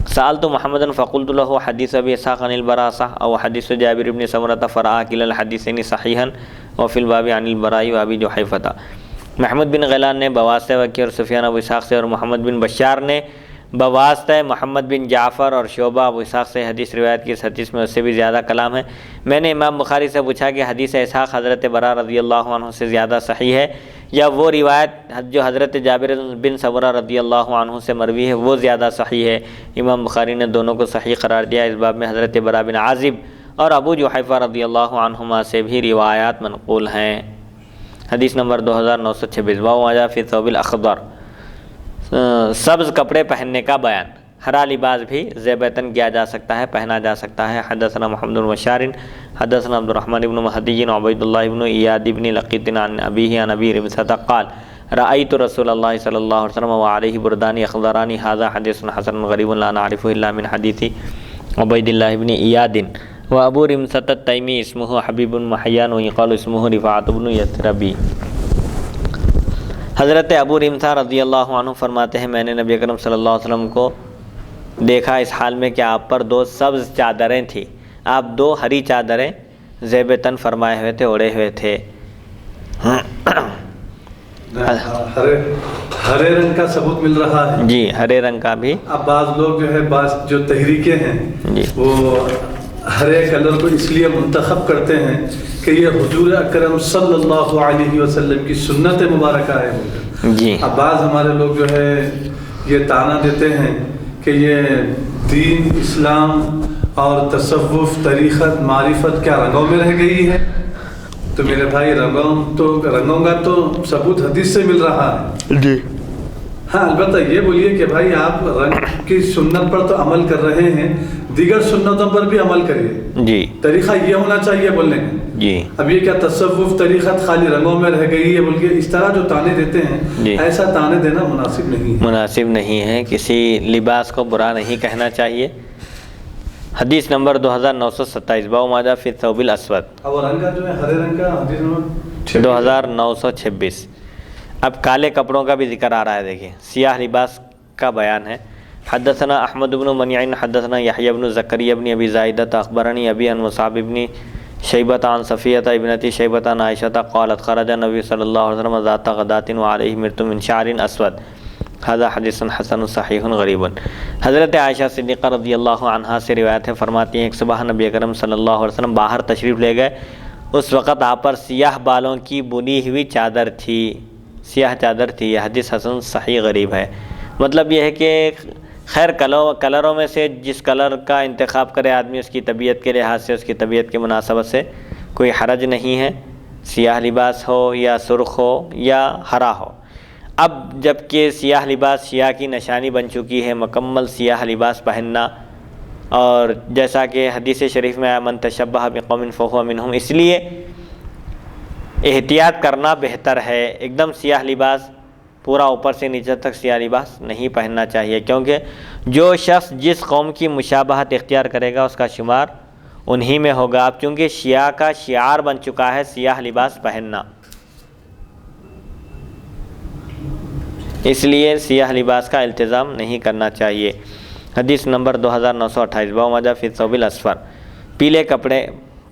سألت محمدا فقلت له حديث ابي اسحاق عن البراء صح او حديث جابر بن سمرة فرأى كلا الحديثين صحيحا وفي الباب عن البراء وابي جحيفة. محمد بن غیلان نے بواسطہ وکیع اور سفیان ابو اسحاق سے، اور محمد بن بشار نے بواسطہ محمد بن جعفر اور شعبہ ابو اسحاق سے حدیث روایت کی. اس حدیث میں اس سے بھی زیادہ کلام ہے. میں نے امام بخاری سے پوچھا کہ حدیث اسحاق حضرت برا رضی اللہ عنہ سے زیادہ صحیح ہے یا وہ روایت جو حضرت جابر بن سمرہ رضی اللہ عنہ سے مروی ہے وہ زیادہ صحیح ہے؟ امام بخاری نے دونوں کو صحیح قرار دیا. اس باب میں حضرت برا بن عازب اور ابو جحیفہ رضی اللہ عنہما سے بھی روایات منقول ہیں. حدیث نمبر 2926. باب ما جاء فی ثوب الاخضر. سبز کپڑے پہننے کا بیان. ہرا لباس بھی زیبتن کیا جا سکتا ہے، پہنا جا سکتا ہے. حدثنا محمد بن بشار حدثنا عبد الرحمن بن مہدی عبید اللہ بن ایاد بن لقیط عن ابیہ عن ابی رمثة قال رأیت رسول اللہ صلی اللہ علیہ وسلم وعلیہ بردان اخضران. هذا حدیث حسن غریب لا نعرفه الا من حدیث عبید اللہ بن ایاد. وابو رمثة التیمی اسمہ حبیب محیان ویقال اسمہ رفاعۃ بن یثربی. حضرت ابو رمثہ رضی اللہ عنہ فرماتے ہیں میں نے نبی اکرم صلی اللہ علیہ وسلم کو دیکھا اس حال میں کہ آپ پر 2 سبز چادریں تھیں. آپ 2 ہری چادریں زیب تن فرمائے ہوئے تھے، اوڑے ہوئے تھے. ہرے رنگ کا ثبوت مل رہا ہے. جی، ہرے رنگ کا بھی. اب بعض لوگ جو ہے، بعض جو تحریکیں ہیں جی وہ ہرے کلر کو اس لیے منتخب کرتے ہیں کہ یہ حضور اکرم صلی اللہ علیہ وسلم کی سنت مبارکہ ہے. جی. اب بعض ہمارے لوگ جو ہے یہ تانا دیتے ہیں کہ یہ دین، اسلام اور تصوف، طریقت، معرفت کیا رنگوں میں رہ گئی ہے؟ تو میرے بھائی رنگوں کا تو ثبوت حدیث سے مل رہا ہے جی. ہاں البتہ یہ بولیے کہ بھائی آپ رنگ کی سنت پر تو عمل کر رہے ہیں، دیگر سنتوں پر بھی عمل کریے. جی. طریقہ یہ ہونا چاہیے بولنے کا. جی. اب یہ کیا تصوف، طریقت خالی رنگوں میں رہ گئی ہے بول کے اس طرح جو تانے دیتے ہیں، جی. ایسا تانے دینا مناسب نہیں ہے. مناسب نہیں ہے. کسی لباس کو برا نہیں کہنا چاہیے. حدیث نمبر 2927 باب ما جاء فی الثوب الاسود. اب رنگ کا جو ہے ہرے رنگ کا حدیث نمبر 2926. اب کالے کپڑوں کا بھی ذکر آ رہا ہے. دیکھیں سیاہ لباس کا بیان ہے. حدثنا احمد بن منیع حدثنا یحیی بن زکریا بن ابی زائدہ اخبرنی ابی عن مصعب بن شیبہ عن صفیہ ابنۃ شیبہ عن عائشہ قالت خرج النبی صلی اللہ علیہ وسلم ذات غداۃ وعلیہ مرط من شعر اسود. هذا حدیث حسن صحیح غریب. حضرت عائشہ صدیقہ رضی اللہ عنہا سے روایت ہے، فرماتی ہیں ایک صبح نبی اکرم صلی اللہ علیہ وسلم باہر تشریف لے گئے. اس وقت آپ پر سیاہ بالوں کی بنی ہوئی چادر تھی، سیاہ چادر تھی. یہ حدیث حسن صحیح غریب ہے. مطلب یہ ہے کہ خیر کلروں میں سے جس کلر کا انتخاب کرے آدمی اس کی طبیعت کے لحاظ سے، اس کی طبیعت کی مناسبت سے کوئی حرج نہیں ہے. سیاہ لباس ہو یا سرخ ہو یا ہرا ہو. اب جب کہ سیاہ لباس شیعہ کی نشانی بن چکی ہے، مکمل سیاہ لباس پہننا، اور جیسا کہ حدیث شریف میں آیا من تشبہ بقوم فہو منہم، اس لیے احتیاط کرنا بہتر ہے. ایک دم سیاہ لباس پورا اوپر سے نیچے تک سیاہ لباس نہیں پہننا چاہیے، کیونکہ جو شخص جس قوم کی مشابہت اختیار کرے گا اس کا شمار انہی میں ہوگا. اب چونکہ شیعہ کا شعار بن چکا ہے سیاہ لباس پہننا، اس لیے سیاہ لباس کا التزام نہیں کرنا چاہیے. حدیث نمبر 2928 باب ما جاء فی الثوب الاصفر. پیلے کپڑے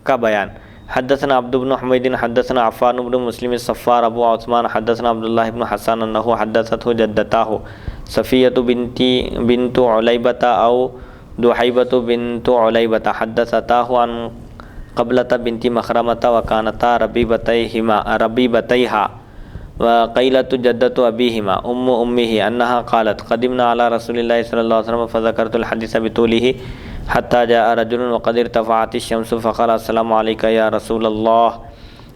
کا بیان. حدثنا عبد بن حمید حدثنا عفان بن مسلم الصفار ابو عثمان حدثنا عبداللہ بن حسان انہ حدثته جدتاه صفیۃ بنت علیبۃ او دحیبۃ بنت علیبۃ حدثتاه عن قبلۃ بنت مخرمۃ وکانتا ربیبتیہا وقیلت جدت ابیہما امہ انہا قالت قدمنا علی رسول اللہ صلی اللہ علیہ وسلم فذکرت الحدیث بطولہ حتی جاء رجل وقد ارتفعت الشمس فقال السلام علیک یا رسول اللہ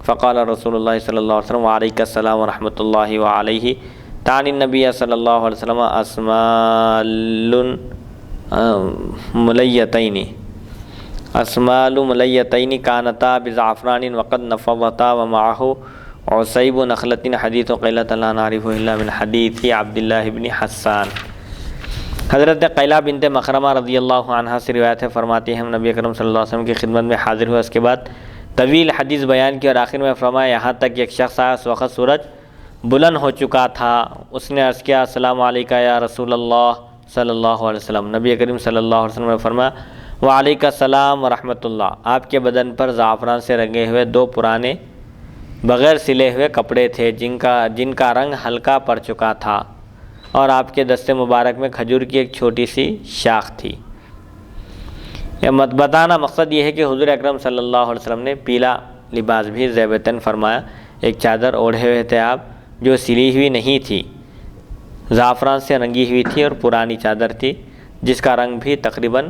فقال رسول اللہ صلی اللہ علیہ وسلم وعلیک السلام ورحمۃ اللہ وعلیہ تعنی النبی صلی اللہ علیہ وسلم اسمال ملیتین کانتا بزعفران وقد نفضتا ومعہ عصیب نخلۃ حدیث قیلۃ لا نعرف الا من حدیث عبداللہ بن حسان. حضرت قیلہ بنت مخرمہ رضی اللہ عنہا سے روایت ہے، فرماتی ہیں ہم نبی اکرم صلی اللہ علیہ وسلم کی خدمت میں حاضر ہوئے. اس کے بعد طویل حدیث بیان کی اور آخر میں فرمایا یہاں تک کہ ایک شخص آیا، اس وقت سورج بلند ہو چکا تھا. اس نے عرض کیا السلام علیکہ یا رسول اللہ صلی اللہ علیہ وسلم. نبی کریم صلی اللہ علیہ وسلم نے فرمایا وعلیکہ السلام ورحمۃ اللہ. آپ کے بدن پر زعفران سے رنگے ہوئے دو پرانے بغیر سلے ہوئے کپڑے تھے جن کا رنگ ہلکا پڑ چکا تھا، اور آپ کے دست مبارک میں کھجور کی ایک چھوٹی سی شاخ تھی. بتانا مقصد یہ ہے کہ حضور اکرم صلی اللہ علیہ وسلم نے پیلا لباس بھی زیب تن فرمایا. ایک چادر اوڑھے ہوئے تھے آپ جو سلی ہوئی نہیں تھی، زعفران سے رنگی ہوئی تھی، اور پرانی چادر تھی جس کا رنگ بھی تقریباً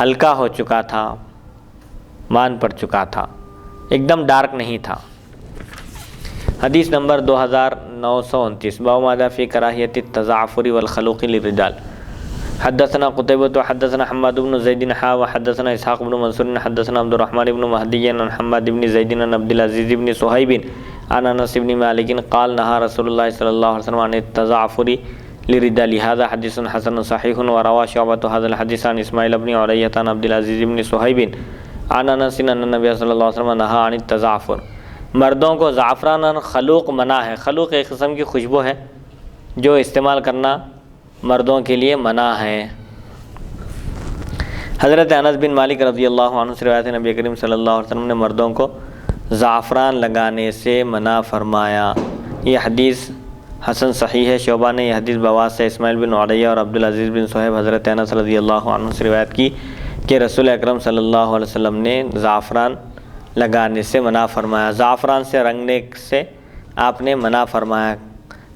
ہلکا ہو چکا تھا، مان پڑ چکا تھا، ایک دم ڈارک نہیں تھا. حدیث نمبر 2929 باب ما جاء فی کراہیۃ التضعفر والخلوق للرجال. حدثنا قتيبة حدثنا حماد بن زيد وحدثنا اسحاق بن منصور حدثنا عبد الرحمن بن مهدي عن حماد بن زيد عن عبد العزيز بن صهيب عن انس بن مالك قال نهى رسول الله صلى الله عليه وسلم عن التضعفر للرجال. هذا حديث حسن صحيح. وروى شعبة هذا الحديث عن اسماعيل بن علية عن عبد العزيز بن صهيب عن انس ان النبي صلی اللہ علیہ وسلم نہا عن التضعفر. مردوں کو زعفران اور خلوق منع ہے. خلوق ایک قسم کی خوشبو ہے جو استعمال کرنا مردوں کے لیے منع ہے. حضرت انس بن مالک رضی اللہ عنہ سے روایت ہے نبی کریم صلی اللہ علیہ وسلم نے مردوں کو زعفران لگانے سے منع فرمایا. یہ حدیث حسن صحیح ہے. شعبہ نے یہ حدیث بواس سے اسماعیل بن علیہ اور عبدالعزیز بن صہیب حضرت انس رضی اللہ عنہ سے روایت کی کہ رسول اکرم صلی اللہ علیہ وسلم نے زعفران لگانے سے منع فرمایا. زعفران سے رنگنے سے آپ نے منع فرمایا.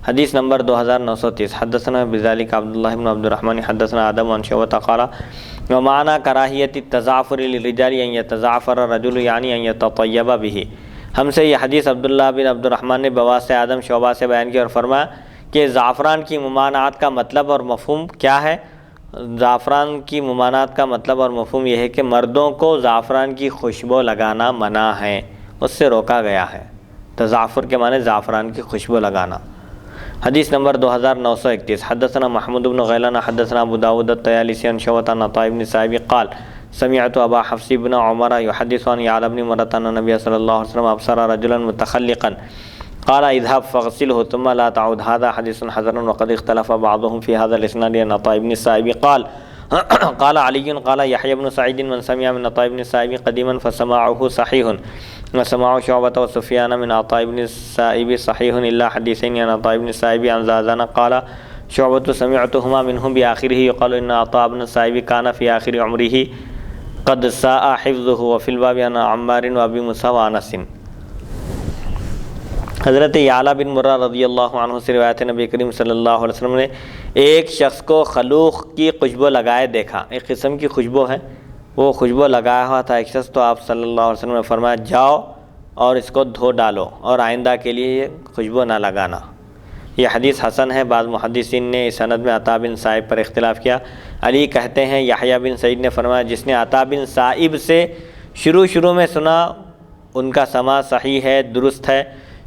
حدیث نمبر 2930 حدثنا بذلك عبد الله بن عبد الرحمن حدثنا آدم عن شعبة قال ومعنى كراهية التزعفر للرجال أن يتزعفر الرجل يعني أن يتطيب به. ہم سے یہ حدیث عبداللہ بن عبد الرحمن نے بواسطہ آدم شعبہ سے بیان کی اور فرمایا کہ زعفران کی ممانعت کا مطلب اور مفہوم کیا ہے. زعفران کی ممانعت کا مطلب اور مفہوم یہ ہے کہ مردوں کو زعفران کی خوشبو لگانا منع ہے، اس سے روکا گیا ہے. تزعفر کے معنی زعفران کی خوشبو لگانا. حدیث نمبر 2931 حدثنا محمود بن غیلان حدثنا ابو داود الطیالسی عن شعبۃ عن عطاء بن صائب قال سمعت ابا حفص بن عمر يحدث عن يعلى بن مرة ان النبي صلى الله عليه وسلم ابصر رجلا متخلقا قال اذهب فاغسله ثم لا تعود. هذا حديث حسن وقد اختلف بعضهم في هذا الاسناد عن عطاء بن صائب قال قال علي قال يحيى بن سعيد من سمع من عطاء بن صائب قديما فسماعه صحيح وسماع شعبة وسفيان من عطاء بن صائب صحيح إلا حديثين عن عطاء بن صائب عن زازان قال شعبة سمعتهما منهم بآخره يقال إن عطاء بن صائب كان في آخر عمره قد ساء حفظه وفي الباب عن عمار وابي موسى وانس. حضرت یعلا بن مرہ رضی اللہ عنہ سے روایت نبی کریم صلی اللہ علیہ وسلم نے ایک شخص کو خلوق کی خوشبو لگائے دیکھا. ایک قسم کی خوشبو ہے، وہ خوشبو لگایا ہوا تھا ایک شخص. تو آپ صلی اللہ علیہ وسلم نے فرمایا جاؤ اور اس کو دھو ڈالو اور آئندہ کے لیے یہ خوشبو نہ لگانا. یہ حدیث حسن ہے. بعض محدثین نے اس سند میں عطا بن صائب پر اختلاف کیا. علی کہتے ہیں یحییٰ بن سعید نے فرمایا جس نے عطا بن صائب سے شروع میں سنا ان کا سماع صحیح ہے، درست ہے.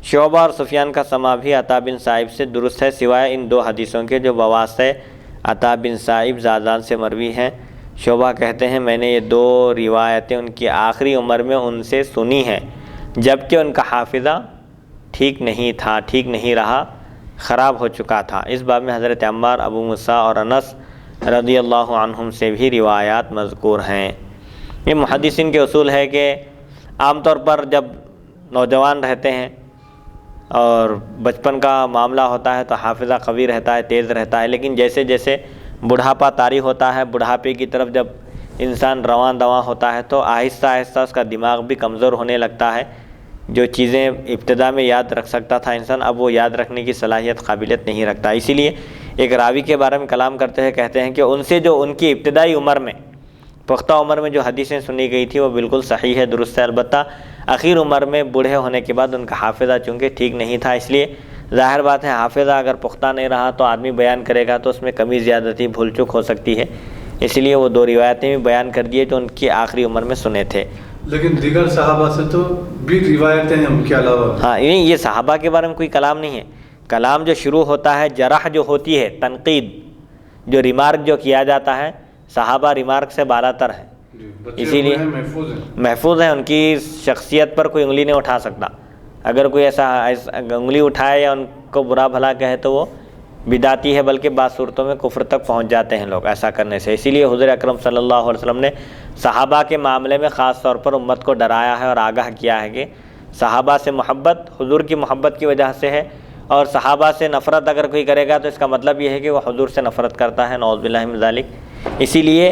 شعبہ اور سفیان کا سماع بھی عطا بن صائب سے درست ہے سوائے ان دو حدیثوں کے جو بواسطہ عطا بن صائب زازان سے مروی ہیں. شعبہ کہتے ہیں میں نے یہ دو روایتیں ان کی آخری عمر میں ان سے سنی ہیں جبکہ ان کا حافظہ ٹھیک نہیں رہا، خراب ہو چکا تھا. اس باب میں حضرت عمار، ابو موسیٰ اور انس رضی اللہ عنہم سے بھی روایات مذکور ہیں. یہ محدثین کے اصول ہے کہ عام طور پر جب نوجوان رہتے ہیں اور بچپن کا معاملہ ہوتا ہے تو حافظہ قوی رہتا ہے، تیز رہتا ہے. لیکن جیسے جیسے بڑھاپا طاری ہوتا ہے، بڑھاپے کی طرف جب انسان رواں دواں ہوتا ہے تو آہستہ آہستہ اس کا دماغ بھی کمزور ہونے لگتا ہے. جو چیزیں ابتدا میں یاد رکھ سکتا تھا انسان اب وہ یاد رکھنے کی صلاحیت قابلیت نہیں رکھتا. اسی لیے ایک راوی کے بارے میں کلام کرتے ہیں، کہتے ہیں کہ ان سے جو ان کی ابتدائی عمر میں، پختہ عمر میں جو حدیثیں سنی گئی تھی وہ بالکل صحیح ہے، درست ہے. البتہ اخیر عمر میں بوڑھے ہونے کے بعد ان کا حافظہ چونکہ ٹھیک نہیں تھا، اس لیے ظاہر بات ہے حافظہ اگر پختہ نہیں رہا تو آدمی بیان کرے گا تو اس میں کمی زیادتی بھول چک ہو سکتی ہے. اس لیے وہ دو روایتیں بھی بیان کر دیے جو ان کی آخری عمر میں سنے تھے. لیکن دیگر صحابہ سے تو بھی روایتیں ہیں ان کے علاوہ. ہاں یہ صحابہ کے بارے میں کوئی کلام نہیں ہے. کلام جو شروع ہوتا ہے، جرح جو ہوتی ہے، تنقید، جو ریمارک جو کیا جاتا ہے، صحابہ ریمارک سے بالا تر ہے، اسی لیے محفوظ ہیں. ان کی شخصیت پر کوئی انگلی نہیں اٹھا سکتا. اگر کوئی ایسا انگلی اٹھائے یا ان کو برا بھلا کہے تو وہ بدعتی ہے، بلکہ بعض صورتوں میں کفر تک پہنچ جاتے ہیں لوگ ایسا کرنے سے. اسی لیے حضور اکرم صلی اللہ علیہ وسلم نے صحابہ کے معاملے میں خاص طور پر امت کو ڈرایا ہے اور آگاہ کیا ہے کہ صحابہ سے محبت حضور کی محبت کی وجہ سے ہے، اور صحابہ سے نفرت اگر کوئی کرے گا تو اس کا مطلب یہ ہے کہ وہ حضور سے نفرت کرتا ہے، نعوذ باللہ من ذالک. اسی لیے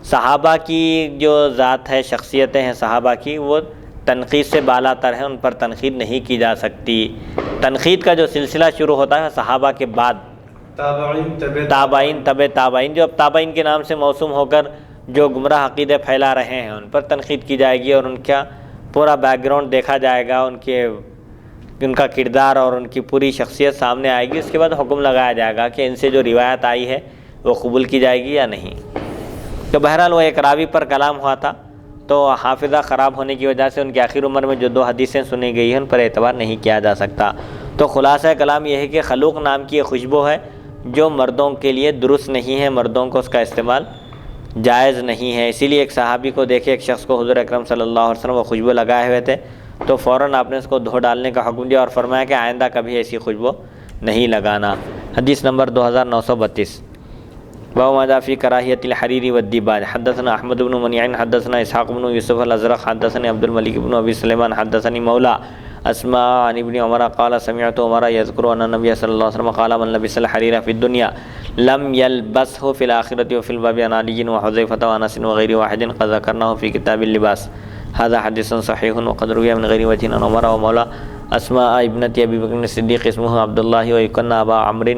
صحابہ کی جو ذات ہے، شخصیتیں ہیں صحابہ کی، وہ تنقید سے بالا تر ہیں، ان پر تنقید نہیں کی جا سکتی. تنقید کا جو سلسلہ شروع ہوتا ہے صحابہ کے بعد، تابعین، تابعین جو اب تابعین کے نام سے موسوم ہو کر جو گمراہ عقیدے پھیلا رہے ہیں ان پر تنقید کی جائے گی اور ان کا پورا بیک گراؤنڈ دیکھا جائے گا، ان کا کردار اور ان کی پوری شخصیت سامنے آئے گی. اس کے بعد حکم لگایا جائے گا کہ ان سے جو روایت آئی ہے وہ قبول کی جائے گی یا نہیں. تو بہرحال وہ ایک راوی پر کلام ہوا تھا تو حافظہ خراب ہونے کی وجہ سے ان کی آخر عمر میں جو دو حدیثیں سنی گئی ہیں ان پر اعتبار نہیں کیا جا سکتا. تو خلاصہ کلام یہ ہے کہ خلوق نام کی ایک خوشبو ہے جو مردوں کے لیے درست نہیں ہے، مردوں کو اس کا استعمال جائز نہیں ہے. اسی لیے ایک صحابی کو دیکھے، ایک شخص کو حضور اکرم صلی اللہ علیہ وسلم وہ خوشبو لگائے ہوئے تھے تو فوراً آپ نے اس کو دھو ڈالنے کا حکم دیا اور فرمایا کہ آئندہ کبھی ایسی خوشبو نہیں لگانا. حدیث نمبر 2932 باب ما جاء في كراهية الحرير والديباج. حدثنا احمد بن منيع حدثنا اسحاق بن يوسف الازرق حدثني عبد الملك بن ابي سليمان حدثني مولى اسماء عن ابن عمر قال سمعت عمر يذكر ان النبي صلى الله عليه وسلم قال من لبس الحرير في الدنيا لم يلبسه في الاخره. وفي الباب عن علي وحذيفه وانس وغير واحد قد ذكرناه في كتاب اللباس. هذا حديث صحيح وقد روي من غير وجه عن عمر ومولى اسماء ابنت ابی بکر صدیق اسمہ عبداللہ ویکن ابا عمر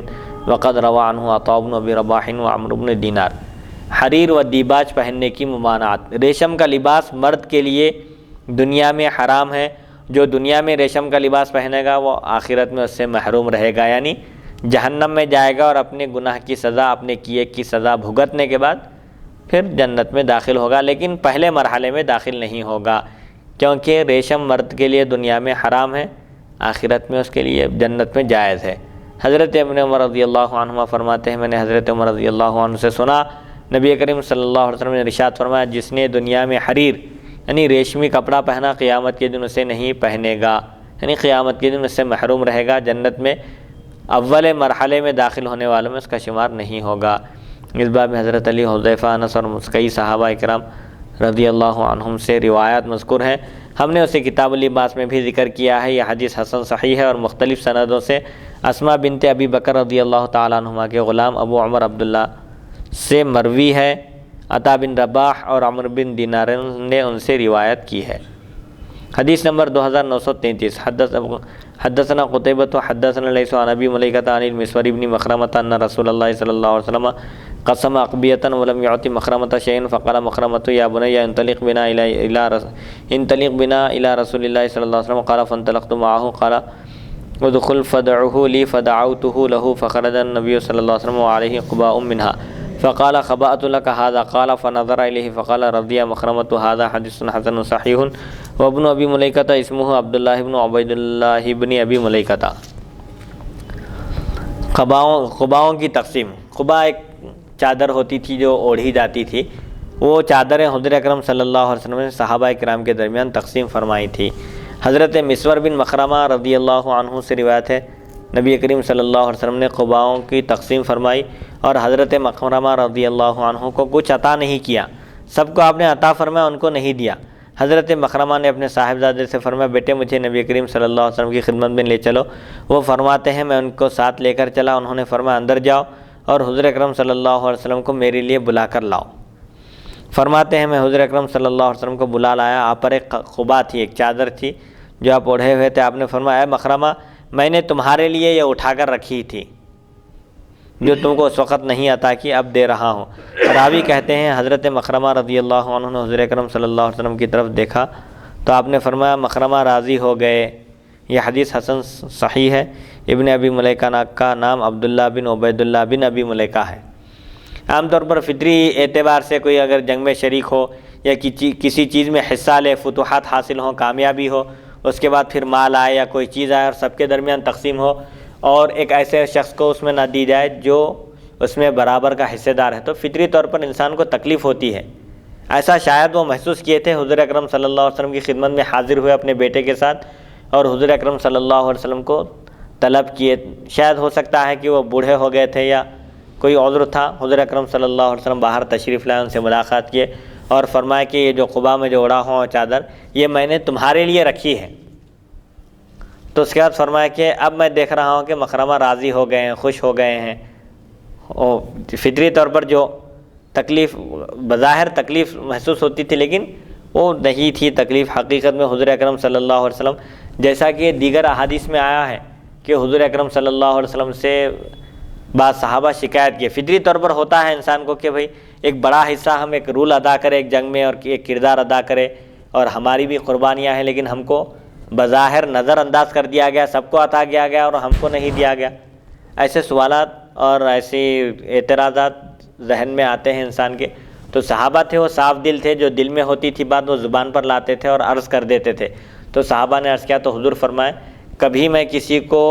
وقد روا عنہ عطاء بن ابی رباح وعمر بن دینار۔ حریر و دیباج پہننے کی ممانعت۔ ریشم کا لباس مرد کے لیے دنیا میں حرام ہے، جو دنیا میں ریشم کا لباس پہنے گا وہ آخرت میں اس سے محروم رہے گا، یعنی جہنم میں جائے گا اور اپنے گناہ کی سزا، اپنے کیے کی سزا بھگتنے کے بعد پھر جنت میں داخل ہوگا، لیکن پہلے مرحلے میں داخل نہیں ہوگا، کیونکہ ریشم مرد کے لیے دنیا میں حرام ہے، آخرت میں اس کے لیے جنت میں جائز ہے۔ حضرت ابن عمر رضی اللہ عنہما فرماتے ہیں میں نے حضرت عمر رضی اللہ عنہ سے سنا، نبی کریم صلی اللہ علیہ وسلم نے ارشاد فرمایا جس نے دنیا میں حریر یعنی ریشمی کپڑا پہنا قیامت کے دن اسے نہیں پہنے گا، یعنی قیامت کے دن اس سے محروم رہے گا، جنت میں اول مرحلے میں داخل ہونے والوں میں اس کا شمار نہیں ہوگا۔ اس باب میں حضرت علی، حذیفہ، انس اور کئی صحابہ اکرام رضی اللہ عنہم سے روایات مذکور ہیں، ہم نے اسے کتاب اللباس میں بھی ذکر کیا ہے۔ یہ حدیث حسن صحیح ہے اور مختلف سندوں سے اسماء بنت ابی بکر رضی اللہ تعالیٰ عنہما کے غلام ابو عمر عبداللہ سے مروی ہے، عطا بن رباح اور عمر بن دینار نے ان سے روایت کی ہے۔ حدیث نمبر 2933 حدثنا قتیبۃ حدثنا لیث عن ابی ملیکۃ عن المسور بن مخرمۃ ان رسول اللہ صلی اللہ علیہ وسلم قسم اقبیۃ ولم يعط مخرمۃ شیئا فقال مخرمۃ یا بنی انطلق بنا الی رسول اللہ صلی اللہ علیہ وسلم قال فانطلقت معه قال ادخل فدعه لي فدعوته له فخرج النبي صلی اللہ علیہ وسلم وعليه قباء منها فقال خبأت لك هذا قال فنظر إليه فقال رضي مخرمة هذا حديث حسن صحيح وابن ابی ملیکۃ اسمہ عبداللہ بن عبید اللہ بن ابی ملیکۃ۔ قباؤں کی تقسیم۔ قبا ایک چادر ہوتی تھی جو اوڑھی جاتی تھی، وہ چادریں حضور اکرم صلی اللہ علیہ وسلم نے صحابہ کرام کے درمیان تقسیم فرمائی تھی۔ حضرت مسور بن مخرمہ رضی اللہ عنہ سے روایت ہے نبی کریم صلی اللہ علیہ وسلم نے قباؤں کی تقسیم فرمائی اور حضرت مخرمہ رضی اللہ عنہ کو کچھ عطا نہیں کیا، سب کو آپ نے عطا فرمایا، ان کو نہیں دیا۔ حضرت مخرمہ نے اپنے صاحبزادے سے فرمایا بیٹے مجھے نبی کریم صلی اللہ علیہ وسلم کی خدمت میں لے چلو۔ وہ فرماتے ہیں میں ان کو ساتھ لے کر چلا، انہوں نے فرمایا اندر جاؤ اور حضور اکرم صلی اللہ علیہ وسلم کو میرے لیے بلا کر لاؤ۔ فرماتے ہیں میں حضور اکرم صلی اللہ علیہ وسلم کو بلا لایا، آپ پر ایک قبا تھی، ایک چادر تھی جو آپ اوڑھے ہوئے تھے۔ آپ نے فرمایا اے مخرمہ میں نے تمہارے لیے یہ اٹھا کر رکھی تھی جو تم کو اس وقت نہیں عطا کی، اب دے رہا ہوں۔ راوی کہتے ہیں حضرت مخرمہ رضی اللہ عنہ نے حضور اکرم صلی اللہ علیہ وسلم کی طرف دیکھا تو آپ نے فرمایا مخرمہ راضی ہو گئے۔ یہ حدیث حسن صحیح ہے۔ ابن ابی ملیکہ کا نام عبداللہ بن عبید اللہ بن ابی ملیکہ ہے۔ عام طور پر فطری اعتبار سے کوئی اگر جنگ میں شریک ہو یا کسی چیز میں حصہ لے، فتوحات حاصل ہوں، کامیابی ہو، اس کے بعد پھر مال آئے یا کوئی چیز آئے اور سب کے درمیان تقسیم ہو اور ایک ایسے شخص کو اس میں نہ دی جائے جو اس میں برابر کا حصے دار ہے، تو فطری طور پر انسان کو تکلیف ہوتی ہے۔ ایسا شاید وہ محسوس کیے تھے، حضور اکرم صلی اللہ علیہ وسلم کی خدمت میں حاضر ہوئے اپنے بیٹے کے ساتھ اور حضور اکرم صلی اللہ علیہ وسلم کو طلب کیے۔ شاید ہو سکتا ہے کہ وہ بوڑھے ہو گئے تھے یا کوئی عذر تھا، حضور اکرم صلی اللہ علیہ وسلم باہر تشریف لائے، ان سے ملاقات کیے اور فرمایا کہ یہ جو قبا میں جو اڑا ہوا چادر یہ میں نے تمہارے لیے رکھی ہے۔ تو اس کے بعد فرمایا کہ اب میں دیکھ رہا ہوں کہ مخرمہ راضی ہو گئے ہیں، خوش ہو گئے ہیں۔ فطری طور پر جو تکلیف بظاہر تکلیف محسوس ہوتی تھی لیکن وہ نہیں تھی تکلیف، حقیقت میں حضور اکرم صلی اللہ علیہ وسلم جیسا کہ دیگر احادیث میں آیا ہے کہ حضور اکرم صلی اللہ علیہ وسلم سے بعض صحابہ شکایت کیے۔ فطری طور پر ہوتا ہے انسان کو کہ بھئی ایک بڑا حصہ ہم ایک رول ادا کرے ایک جنگ میں اور ایک کردار ادا کرے اور ہماری بھی قربانیاں ہیں، لیکن ہم کو بظاہر نظر انداز کر دیا گیا، سب کو عطا کیا گیا اور ہم کو نہیں دیا گیا۔ ایسے سوالات اور ایسی اعتراضات ذہن میں آتے ہیں انسان کے۔ تو صحابہ تھے وہ صاف دل تھے، جو دل میں ہوتی تھی بات وہ زبان پر لاتے تھے اور عرض کر دیتے تھے۔ تو صحابہ نے عرض کیا تو حضور فرمائے کبھی میں کسی کو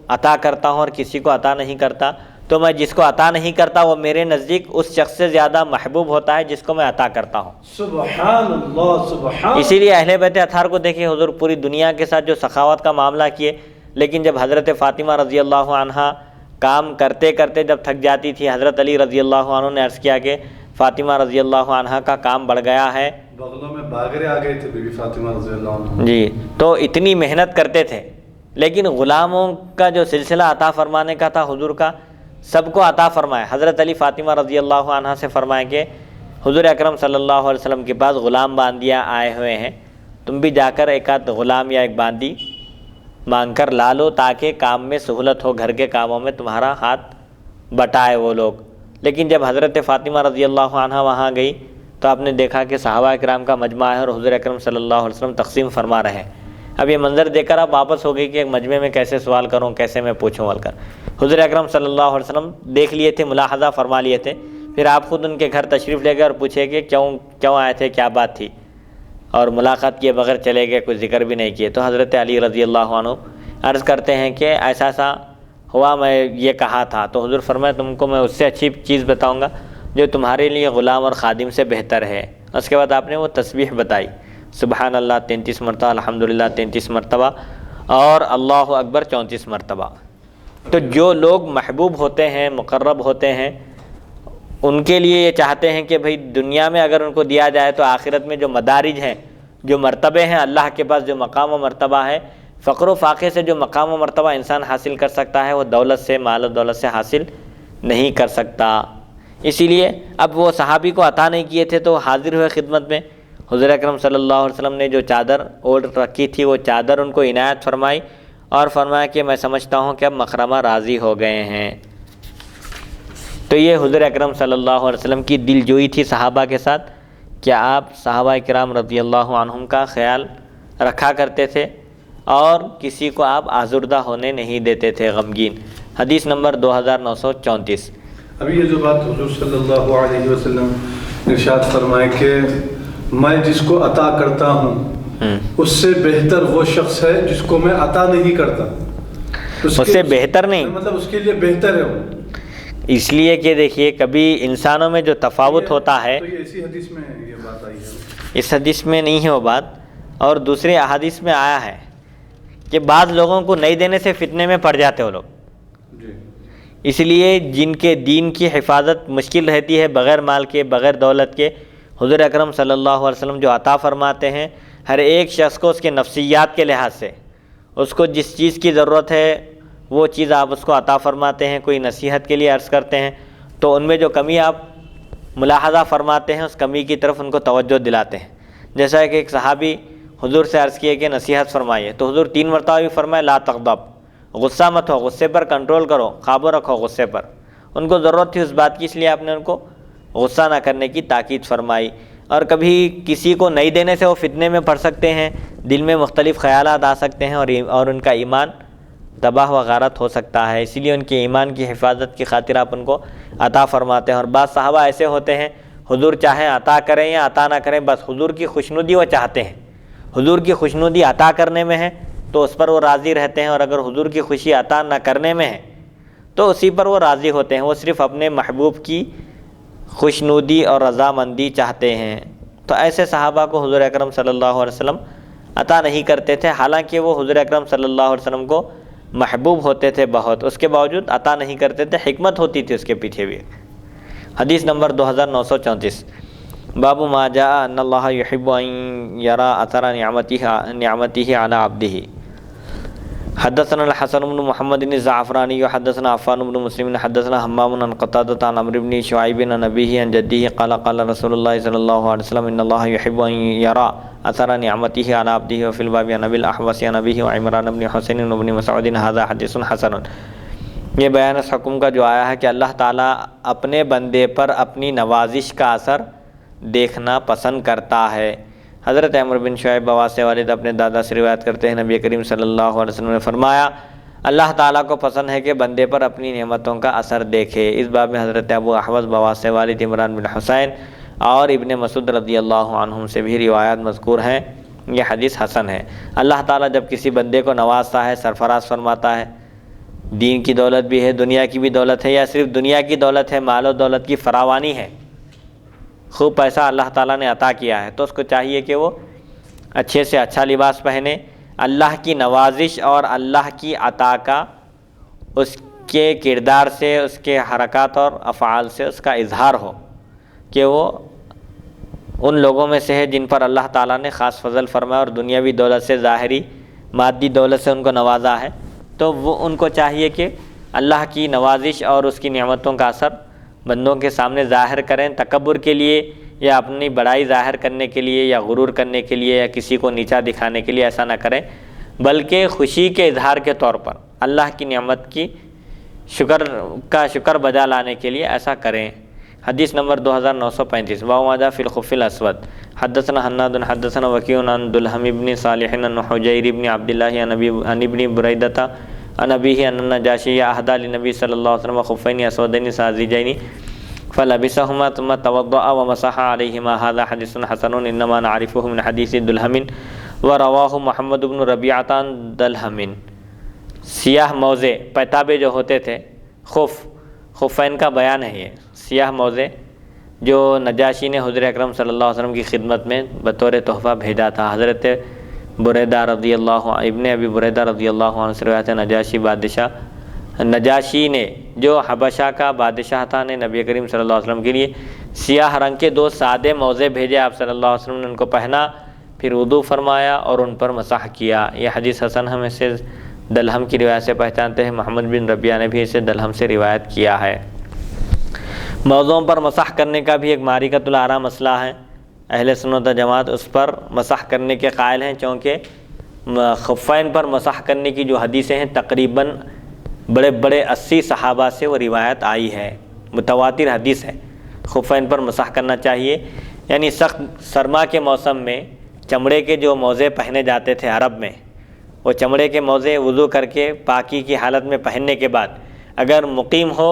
عطا کرتا ہوں اور کسی کو عطا نہیں کرتا، تو میں جس کو عطا نہیں کرتا وہ میرے نزدیک اس شخص سے زیادہ محبوب ہوتا ہے جس کو میں عطا کرتا ہوں۔ سبحان اللہ سبحان۔ اسی لیے اہل بیت اطہار کو دیکھیں، حضور پوری دنیا کے ساتھ جو سخاوت کا معاملہ کیے، لیکن جب حضرت فاطمہ رضی اللہ عنہا کام کرتے کرتے جب تھک جاتی تھی، حضرت علی رضی اللہ عنہ نے عرض کیا کہ فاطمہ رضی اللہ عنہا کا کام بڑھ گیا ہے، بغلوں میں باگرے آ گئے تھے بی بی فاطمہ رضی اللہ عنہ جی، تو اتنی محنت کرتے تھے، لیکن غلاموں کا جو سلسلہ عطا فرمانے کا تھا حضور کا سب کو عطا فرمایا۔ حضرت علی فاطمہ رضی اللہ عنہ سے فرمایا کہ حضور اکرم صلی اللہ علیہ وسلم کے پاس غلام باندیا آئے ہوئے ہیں، تم بھی جا کر ایک آدھ غلام یا ایک باندی مانگ کر لا لو تاکہ کام میں سہولت ہو، گھر کے کاموں میں تمہارا ہاتھ بٹائے وہ لوگ۔ لیکن جب حضرت فاطمہ رضی اللہ عنہ وہاں گئی تو آپ نے دیکھا کہ صحابہ کرام کا مجمع ہے اور حضور اکرم صلی اللہ علیہ وسلم تقسیم فرما رہے ہیں۔ اب یہ منظر دیکھ کر آپ واپس ہو گئی کہ ایک مجمع میں کیسے سوال کروں، کیسے میں پوچھوں بول کر۔ حضور اکرم صلی اللہ علیہ وسلم دیکھ لیے تھے، ملاحظہ فرما لیے تھے، پھر آپ خود ان کے گھر تشریف لے گئے اور پوچھے کہ کیوں آئے تھے، کیا بات تھی، اور ملاقات کیے بغیر چلے گئے، کوئی ذکر بھی نہیں کیے۔ تو حضرت علی رضی اللہ عنہ عرض کرتے ہیں کہ ایسا سا ہوا، میں یہ کہا تھا۔ تو حضور فرمایا تم کو میں اس سے اچھی چیز بتاؤں گا جو تمہارے لیے غلام اور خادم سے بہتر ہے۔ اس کے بعد آپ نے وہ تسبیح بتائی، سبحان اللہ 33 مرتبہ، الحمدللہ 33 مرتبہ اور اللہ اکبر 34 مرتبہ۔ تو جو لوگ محبوب ہوتے ہیں، مقرب ہوتے ہیں، ان کے لیے یہ چاہتے ہیں کہ بھئی دنیا میں اگر ان کو دیا جائے تو آخرت میں جو مدارج ہیں، جو مرتبے ہیں، اللہ کے پاس جو مقام و مرتبہ ہے، فقر و فاقے سے جو مقام و مرتبہ انسان حاصل کر سکتا ہے وہ دولت سے، مال و دولت سے حاصل نہیں کر سکتا۔ اسی لیے اب وہ صحابی کو عطا نہیں کیے تھے تو حاضر ہوئے خدمت میں۔ حضور اکرم صلی اللہ علیہ وسلم نے جو چادر اوڑھ رکھی تھی وہ چادر ان کو عنایت فرمائی اور فرمایا کہ میں سمجھتا ہوں کہ اب مکرمہ راضی ہو گئے ہیں۔ تو یہ حضور اکرم صلی اللہ علیہ وسلم کی دل جوئی تھی صحابہ کے ساتھ کہ آپ صحابہ کرام رضی اللہ عنہم کا خیال رکھا کرتے تھے اور کسی کو آپ آزردہ ہونے نہیں دیتے تھے، غمگین۔ حدیث نمبر 2934۔ ابھی یہ جو بات حضور صلی اللہ علیہ وسلم ارشاد فرمائے کہ میں جس کو عطا کرتا ہوں اس سے بہتر وہ شخص ہے جس کو میں عطا نہیں کرتا، اس سے بہتر نہیں، مطلب اس کے لیے بہتر ہے وہ، اس لیے کہ دیکھیے کبھی انسانوں میں جو تفاوت ہوتا ہے، تو یہ اسی حدیث میں یہ بات آئی ہے، اس حدیث میں نہیں ہے وہ بات، اور دوسرے احادیث میں آیا ہے کہ بعض لوگوں کو نہیں دینے سے فتنے میں پڑ جاتے وہ لوگ۔ جی اس لیے جن کے دین کی حفاظت مشکل رہتی ہے بغیر مال کے، بغیر دولت کے، حضور اکرم صلی اللہ علیہ وسلم جو عطا فرماتے ہیں ہر ایک شخص کو اس کے نفسیات کے لحاظ سے، اس کو جس چیز کی ضرورت ہے وہ چیز آپ اس کو عطا فرماتے ہیں۔ کوئی نصیحت کے لیے عرض کرتے ہیں تو ان میں جو کمی آپ ملاحظہ فرماتے ہیں اس کمی کی طرف ان کو توجہ دلاتے ہیں۔ جیسا کہ ایک صحابی حضور سے عرض کیے کہ نصیحت فرمائیے، تو حضور 3 مرتبہ بھی فرمائے لا تغضب، غصہ مت ہو، غصے پر کنٹرول کرو، قابو رکھو غصے پر۔ ان کو ضرورت تھی اس بات کی، اس لیے آپ نے ان کو غصہ نہ کرنے کی تاکید فرمائی۔ اور کبھی کسی کو نہیں دینے سے وہ فتنے میں پڑ سکتے ہیں، دل میں مختلف خیالات آ سکتے ہیں اور ان کا ایمان تباہ و غارت ہو سکتا ہے، اسی لیے ان کے ایمان کی حفاظت کی خاطر آپ ان کو عطا فرماتے ہیں۔ اور بعض صحابہ ایسے ہوتے ہیں حضور چاہیں عطا کریں یا عطا نہ کریں، بس حضور کی خوشنودی وہ چاہتے ہیں، حضور کی خوشنودی عطا کرنے میں ہے تو اس پر وہ راضی رہتے ہیں، اور اگر حضور کی خوشی عطا نہ کرنے میں ہے تو اسی پر وہ راضی ہوتے ہیں، وہ صرف اپنے محبوب کی خوشنودی اور رضامندی چاہتے ہیں۔ تو ایسے صحابہ کو حضور اکرم صلی اللہ علیہ وسلم عطا نہیں کرتے تھے، حالانکہ وہ حضور اکرم صلی اللہ علیہ وسلم کو محبوب ہوتے تھے بہت، اس کے باوجود عطا نہیں کرتے تھے، حکمت ہوتی تھی اس کے پیچھے بھی۔ حدیث نمبر 2934۔ باب ما جاء ان اللہ یحب ان یرا اثر نعمته علی عبده۔ حدثنا الحسن بن محمد الزعفرانی حدثنا عفان بن مسلم حدثنا حمام عن قتادة عن عمرو بن شعيب عن أبيه عن جده قال قال رسول الله صلى الله عليه وسلم إن الله يحب أن يرى أثر نعمته على عبده وفي الباب عن أبي الأحوص عن أبيه وعمران بن حسين بن مسعود هذا حديث حسن۔ یہ بیان اس حکم کا جو آیا ہے کہ اللہ تعالیٰ اپنے بندے پر اپنی نوازش کا اثر دیکھنا پسند کرتا ہے۔ حضرت عمرو بن شعیب بوا سے والد اپنے دادا سے روایت کرتے ہیں، نبی کریم صلی اللہ علیہ وسلم نے فرمایا اللہ تعالیٰ کو پسند ہے کہ بندے پر اپنی نعمتوں کا اثر دیکھے۔ اس باب میں حضرت ابو احوص بوا سے والد عمران بن حسین اور ابن مسعود رضی اللہ عنہم سے بھی روایات مذکور ہیں۔ یہ حدیث حسن ہے۔ اللہ تعالیٰ جب کسی بندے کو نوازتا ہے، سرفراز فرماتا ہے، دین کی دولت بھی ہے، دنیا کی بھی دولت ہے، یا صرف دنیا کی دولت ہے، مال و دولت کی فراوانی ہے، خوب پیسہ اللہ تعالیٰ نے عطا کیا ہے، تو اس کو چاہیے کہ وہ اچھے سے اچھا لباس پہنے، اللہ کی نوازش اور اللہ کی عطا کا اس کے کردار سے، اس کے حرکات اور افعال سے اس کا اظہار ہو کہ وہ ان لوگوں میں سے ہے جن پر اللہ تعالیٰ نے خاص فضل فرمایا اور دنیاوی دولت سے، ظاہری مادی دولت سے ان کو نوازا ہے، تو وہ ان کو چاہیے کہ اللہ کی نوازش اور اس کی نعمتوں کا اثر بندوں کے سامنے ظاہر کریں، تکبر کے لیے یا اپنی بڑائی ظاہر کرنے کے لیے یا غرور کرنے کے لیے یا کسی کو نیچا دکھانے کے لیے ایسا نہ کریں، بلکہ خوشی کے اظہار کے طور پر اللہ کی نعمت کی شکر بجا لانے کے لیے ایسا کریں۔ حدیث نمبر 2935 باب ما جاء فی الخف الاسود حدثنا حناد حدثنا وکیع عن دلہم بن صالح عن حجیر بن عبد اللہ عن ابن بریدۃ عن ابیہ ان النجاشی اہدی للنبی صلی اللہ علیہ وسلم خفین اسودین ساذجین فلبسهما ثم توضأ ومسح عليهما هذا حديث حسن انما نعرفه من حديث دلہم ورواه محمد بن ربیعۃ عن دلہم۔ سیاہ موزے پیتابے جو ہوتے تھے، خفین کا بیان ہے یہ سیاہ موزے جو نجاشی نے حضور اکرم صلی اللہ علیہ وسلم کی خدمت میں بطور تحفہ بھیجا تھا۔ حضرت بریدہ رضی اللہ ابن ابی بریدہ رضی اللہ عنہ سے روایت ہے، نجاشی نے جو حبشہ کا بادشاہ تھا نے نبی کریم صلی اللہ علیہ وسلم کے لیے سیاہ رنگ کے 2 سادے موزے بھیجے۔ آپ صلی اللہ علیہ وسلم نے ان کو پہنا، پھر وضو فرمایا اور ان پر مسح کیا۔ یہ حدیث حسن ہم اسے دلہم کی روایت سے پہچانتے ہیں۔ محمد بن ربیعہ نے بھی اسے دلہم سے روایت کیا ہے۔ موضوعوں پر مسح کرنے کا بھی ایک معرکۃ الآراء مسئلہ ہے۔ اہل سنت و جماعت اس پر مسح کرنے کے قائل ہیں، چونکہ خفین پر مسح کرنے کی جو حدیثیں ہیں تقریباً بڑے بڑے 80 صحابہ سے وہ روایت آئی ہے، متواتر حدیث ہے۔ خفین پر مسح کرنا چاہیے، یعنی سخت سرما کے موسم میں چمڑے کے جو موزے پہنے جاتے تھے عرب میں، وہ چمڑے کے موزے وضو کر کے پاکی کی حالت میں پہننے کے بعد اگر مقیم ہو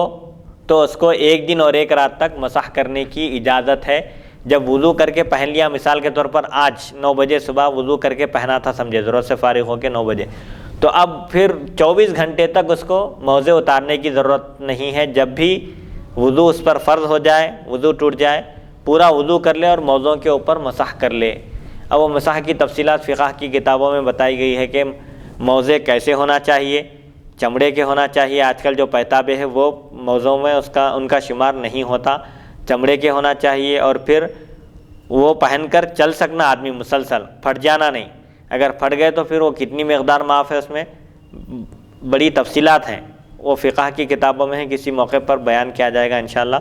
تو اس کو 1 دن اور 1 رات تک مسح کرنے کی اجازت ہے۔ جب وضو کر کے پہن لیا، مثال کے طور پر آج 9 بجے صبح وضو کر کے پہنا تھا، سمجھے ضرورت سے فارغ ہو کے 9 بجے، تو اب پھر 24 گھنٹے تک اس کو موزے اتارنے کی ضرورت نہیں ہے۔ جب بھی وضو اس پر فرض ہو جائے، وضو ٹوٹ جائے، پورا وضو کر لے اور موزوں کے اوپر مسح کر لے۔ اب وہ مسح کی تفصیلات فقہ کی کتابوں میں بتائی گئی ہے کہ موزے کیسے ہونا چاہیے، چمڑے کے ہونا چاہیے۔ آج کل جو پیتابے ہیں وہ موزوں میں ان کا شمار نہیں ہوتا، چمڑے کے ہونا چاہیے، اور پھر وہ پہن کر چل سکنا آدمی مسلسل، پھٹ جانا نہیں۔ اگر پھٹ گئے تو پھر وہ کتنی مقدار معاف ہے، اس میں بڑی تفصیلات ہیں، وہ فقہ کی کتابوں میں ہیں، کسی موقع پر بیان کیا جائے گا انشاءاللہ۔